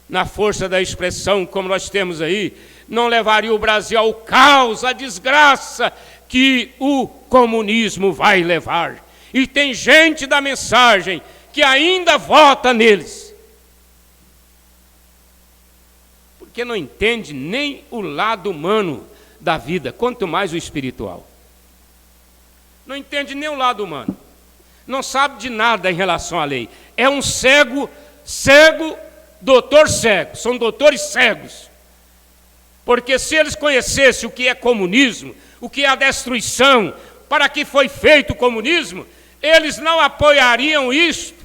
na força da expressão como nós temos aí, não levaria o Brasil ao caos, à desgraça que o comunismo vai levar. E tem gente da mensagem que ainda vota neles, porque não entende nem o lado humano da vida, quanto mais o espiritual. Não entende nem o lado humano, não sabe de nada em relação à lei. É um cego, doutor cego, são doutores cegos. Porque se eles conhecessem o que é comunismo, o que é a destruição, para que foi feito o comunismo, eles não apoiariam isto,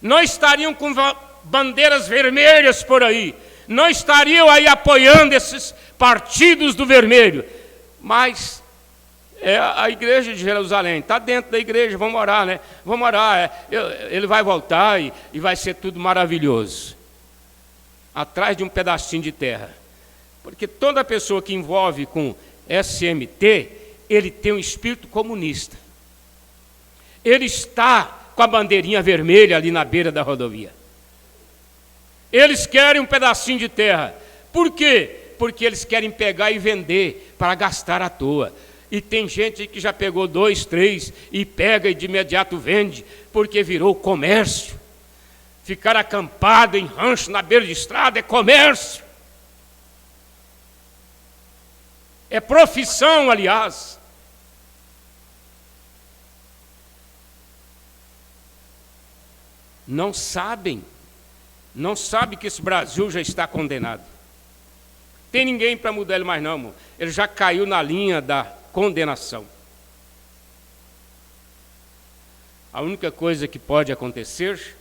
não estariam com bandeiras vermelhas por aí, não estariam aí apoiando esses partidos do vermelho. Mas a igreja de Jerusalém está dentro da igreja, vamos orar, né? Vamos orar, ele vai voltar e vai ser tudo maravilhoso. Atrás de um pedacinho de terra. Porque toda pessoa que envolve com SMT, ele tem um espírito comunista. Ele está com a bandeirinha vermelha ali na beira da rodovia. Eles querem um pedacinho de terra. Por quê? Porque eles querem pegar e vender para gastar à toa. E tem gente que já pegou 2, 3 e pega e de imediato vende, porque virou comércio. Ficar acampado em rancho na beira de estrada é comércio. É profissão, aliás. Não sabem que esse Brasil já está condenado. Tem ninguém para mudar ele mais não, irmão. Ele já caiu na linha da condenação. A única coisa que pode acontecer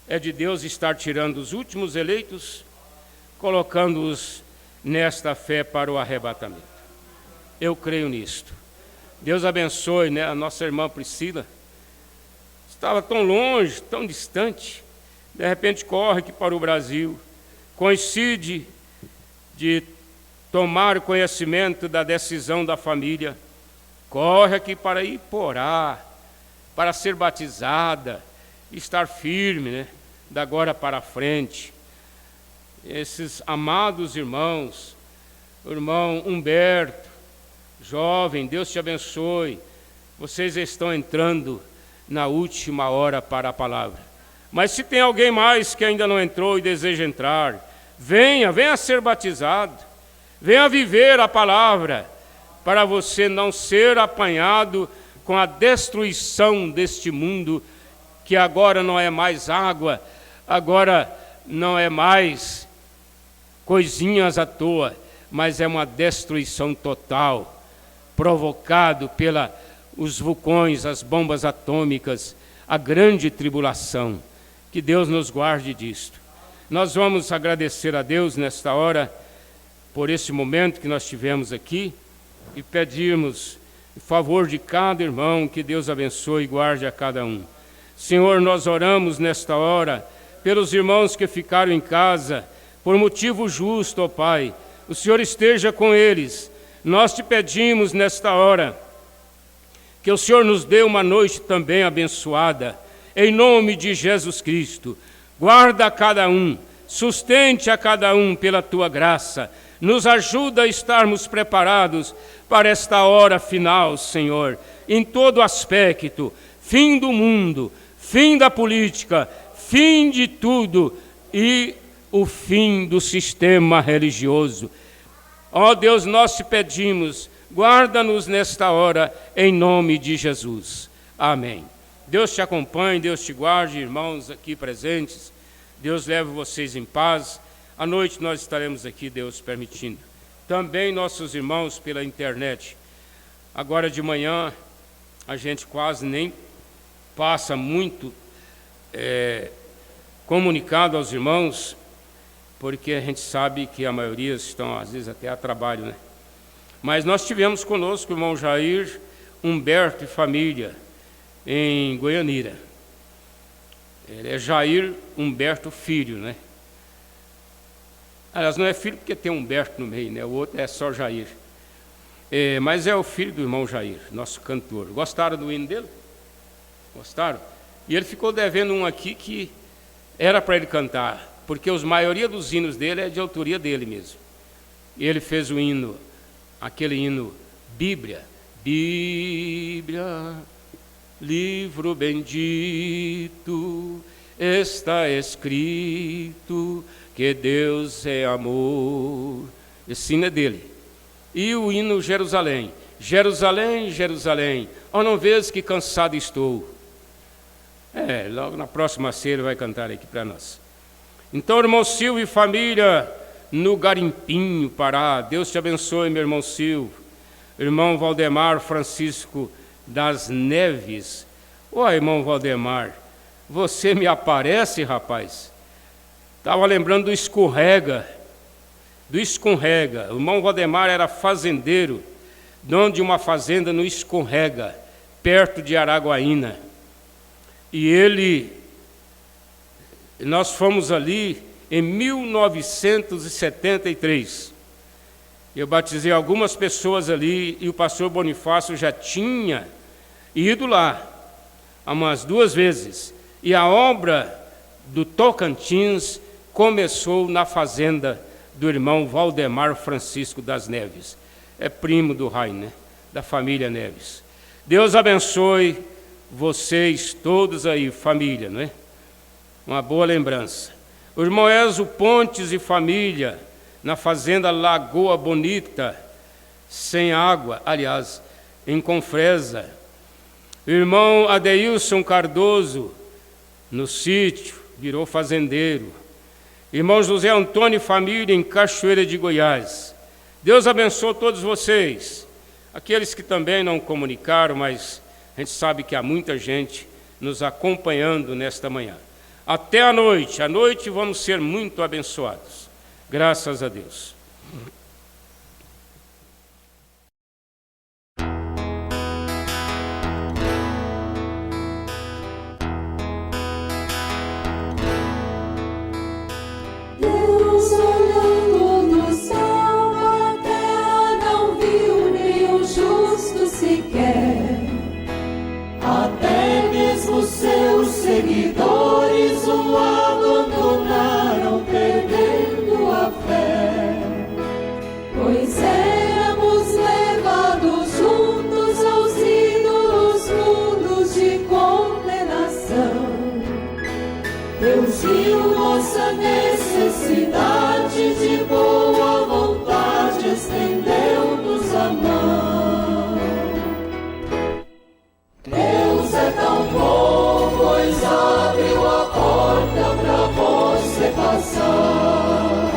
é de Deus estar tirando os últimos eleitos, colocando-os nesta fé para o arrebatamento. Eu creio nisto. Deus abençoe, né, a nossa irmã Priscila. Estava tão longe, tão distante, de repente corre aqui para o Brasil, coincide de tomar conhecimento da decisão da família, corre aqui para Iporá, para ser batizada, estar firme, né, da agora para frente. Esses amados irmãos, o irmão Humberto, jovem, Deus te abençoe, vocês estão entrando na última hora para a palavra. Mas se tem alguém mais que ainda não entrou e deseja entrar, venha ser batizado, venha viver a palavra, para você não ser apanhado com a destruição deste mundo, que agora não é mais água, agora não é mais coisinhas à toa, mas é uma destruição total, provocado pelos vulcões, as bombas atômicas, a grande tribulação. Que Deus nos guarde disto. Nós vamos agradecer a Deus nesta hora, por esse momento que nós tivemos aqui, e pedirmos em favor de cada irmão, que Deus abençoe e guarde a cada um. Senhor, nós oramos nesta hora pelos irmãos que ficaram em casa, por motivo justo, ó Pai. O Senhor esteja com eles. Nós te pedimos nesta hora que o Senhor nos dê uma noite também abençoada, em nome de Jesus Cristo. Guarda a cada um, sustente a cada um pela tua graça, nos ajuda a estarmos preparados para esta hora final, Senhor, em todo aspecto, fim do mundo, fim da política, fim de tudo e o fim do sistema religioso. Ó Deus, nós te pedimos, guarda-nos nesta hora, em nome de Jesus. Amém. Deus te acompanhe, Deus te guarde, irmãos aqui presentes. Deus leve vocês em paz. À noite nós estaremos aqui, Deus permitindo. Também nossos irmãos pela internet. Agora de manhã, a gente quase nem passa muito comunicado aos irmãos, porque a gente sabe que a maioria estão, às vezes, até a trabalho, né? Mas nós tivemos conosco o irmão Jair, Humberto e família, em Goianira. Ele é Jair Humberto Filho, né? Aliás, não é filho porque tem Humberto no meio, né? O outro é só Jair. Mas é o filho do irmão Jair, nosso cantor. Gostaram do hino dele? Gostaram? E ele ficou devendo um aqui que era para ele cantar, porque a maioria dos hinos dele é de autoria dele mesmo. E ele fez o hino, aquele hino Bíblia. Bíblia, livro bendito, está escrito que Deus é amor. Esse hino é dele. E o hino Jerusalém. Jerusalém, Jerusalém, ó, não vês que cansado estou. Logo na próxima ceia ele vai cantar aqui para nós. Então, irmão Silvio e família, no Garimpinho, Pará. Deus te abençoe, meu irmão Silvio. Irmão Valdemar Francisco das Neves. Irmão Valdemar, você me aparece, rapaz? Estava lembrando do escorrega. O irmão Valdemar era fazendeiro, dono de uma fazenda no Escorrega, perto de Araguaína. E nós fomos ali em 1973. Eu batizei algumas pessoas ali e o pastor Bonifácio já tinha ido lá umas 2 vezes. E a obra do Tocantins começou na fazenda do irmão Valdemar Francisco das Neves. É primo do Rai, né? Da família Neves. Deus abençoe vocês todos aí, família, não é? Uma boa lembrança. O irmão Ezo Pontes e família, na fazenda Lagoa Bonita, sem água, aliás, em Confresa. O irmão Adeilson Cardoso, no sítio, virou fazendeiro. Irmão José Antônio e família, em Cachoeira de Goiás. Deus abençoe todos vocês. Aqueles que também não comunicaram, mas a gente sabe que há muita gente nos acompanhando nesta manhã. Até a noite vamos ser muito abençoados. Graças a Deus. Deus olhando do céu, a terra não viu nem o justo sequer. Até mesmo seus seguidores o abandonaram, perdendo a fé. Pois éramos levados juntos aos ídolos mundos de condenação. Deus viu nossa necessidade, de boa vontade estendeu-nos a mão. Deus é tão bom, pois abriu a porta para você passar.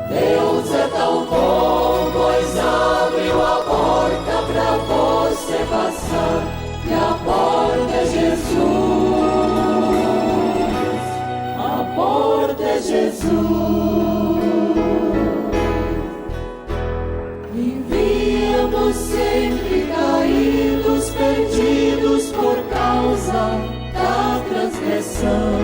Deus é tão bom, pois abriu a porta para você passar. E a porta é Jesus. A porta é Jesus. Vivíamos sempre caídos, perdidos por causa da transgressão.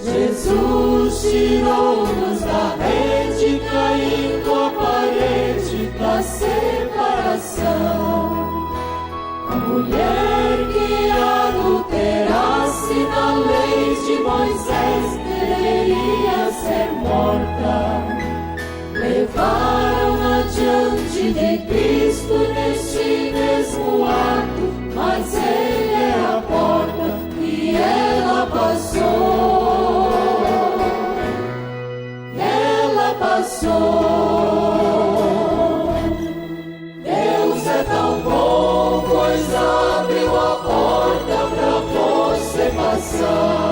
Jesus tirou-nos da rede, caindo a parede da separação. A mulher que adulterasse na lei de Moisés deveria ser morta. Levaram adiante de Cristo neste mesmo ato, mas Ele é a porta e ela passou. Ela passou. Deus é tão bom, pois abriu a porta para você passar.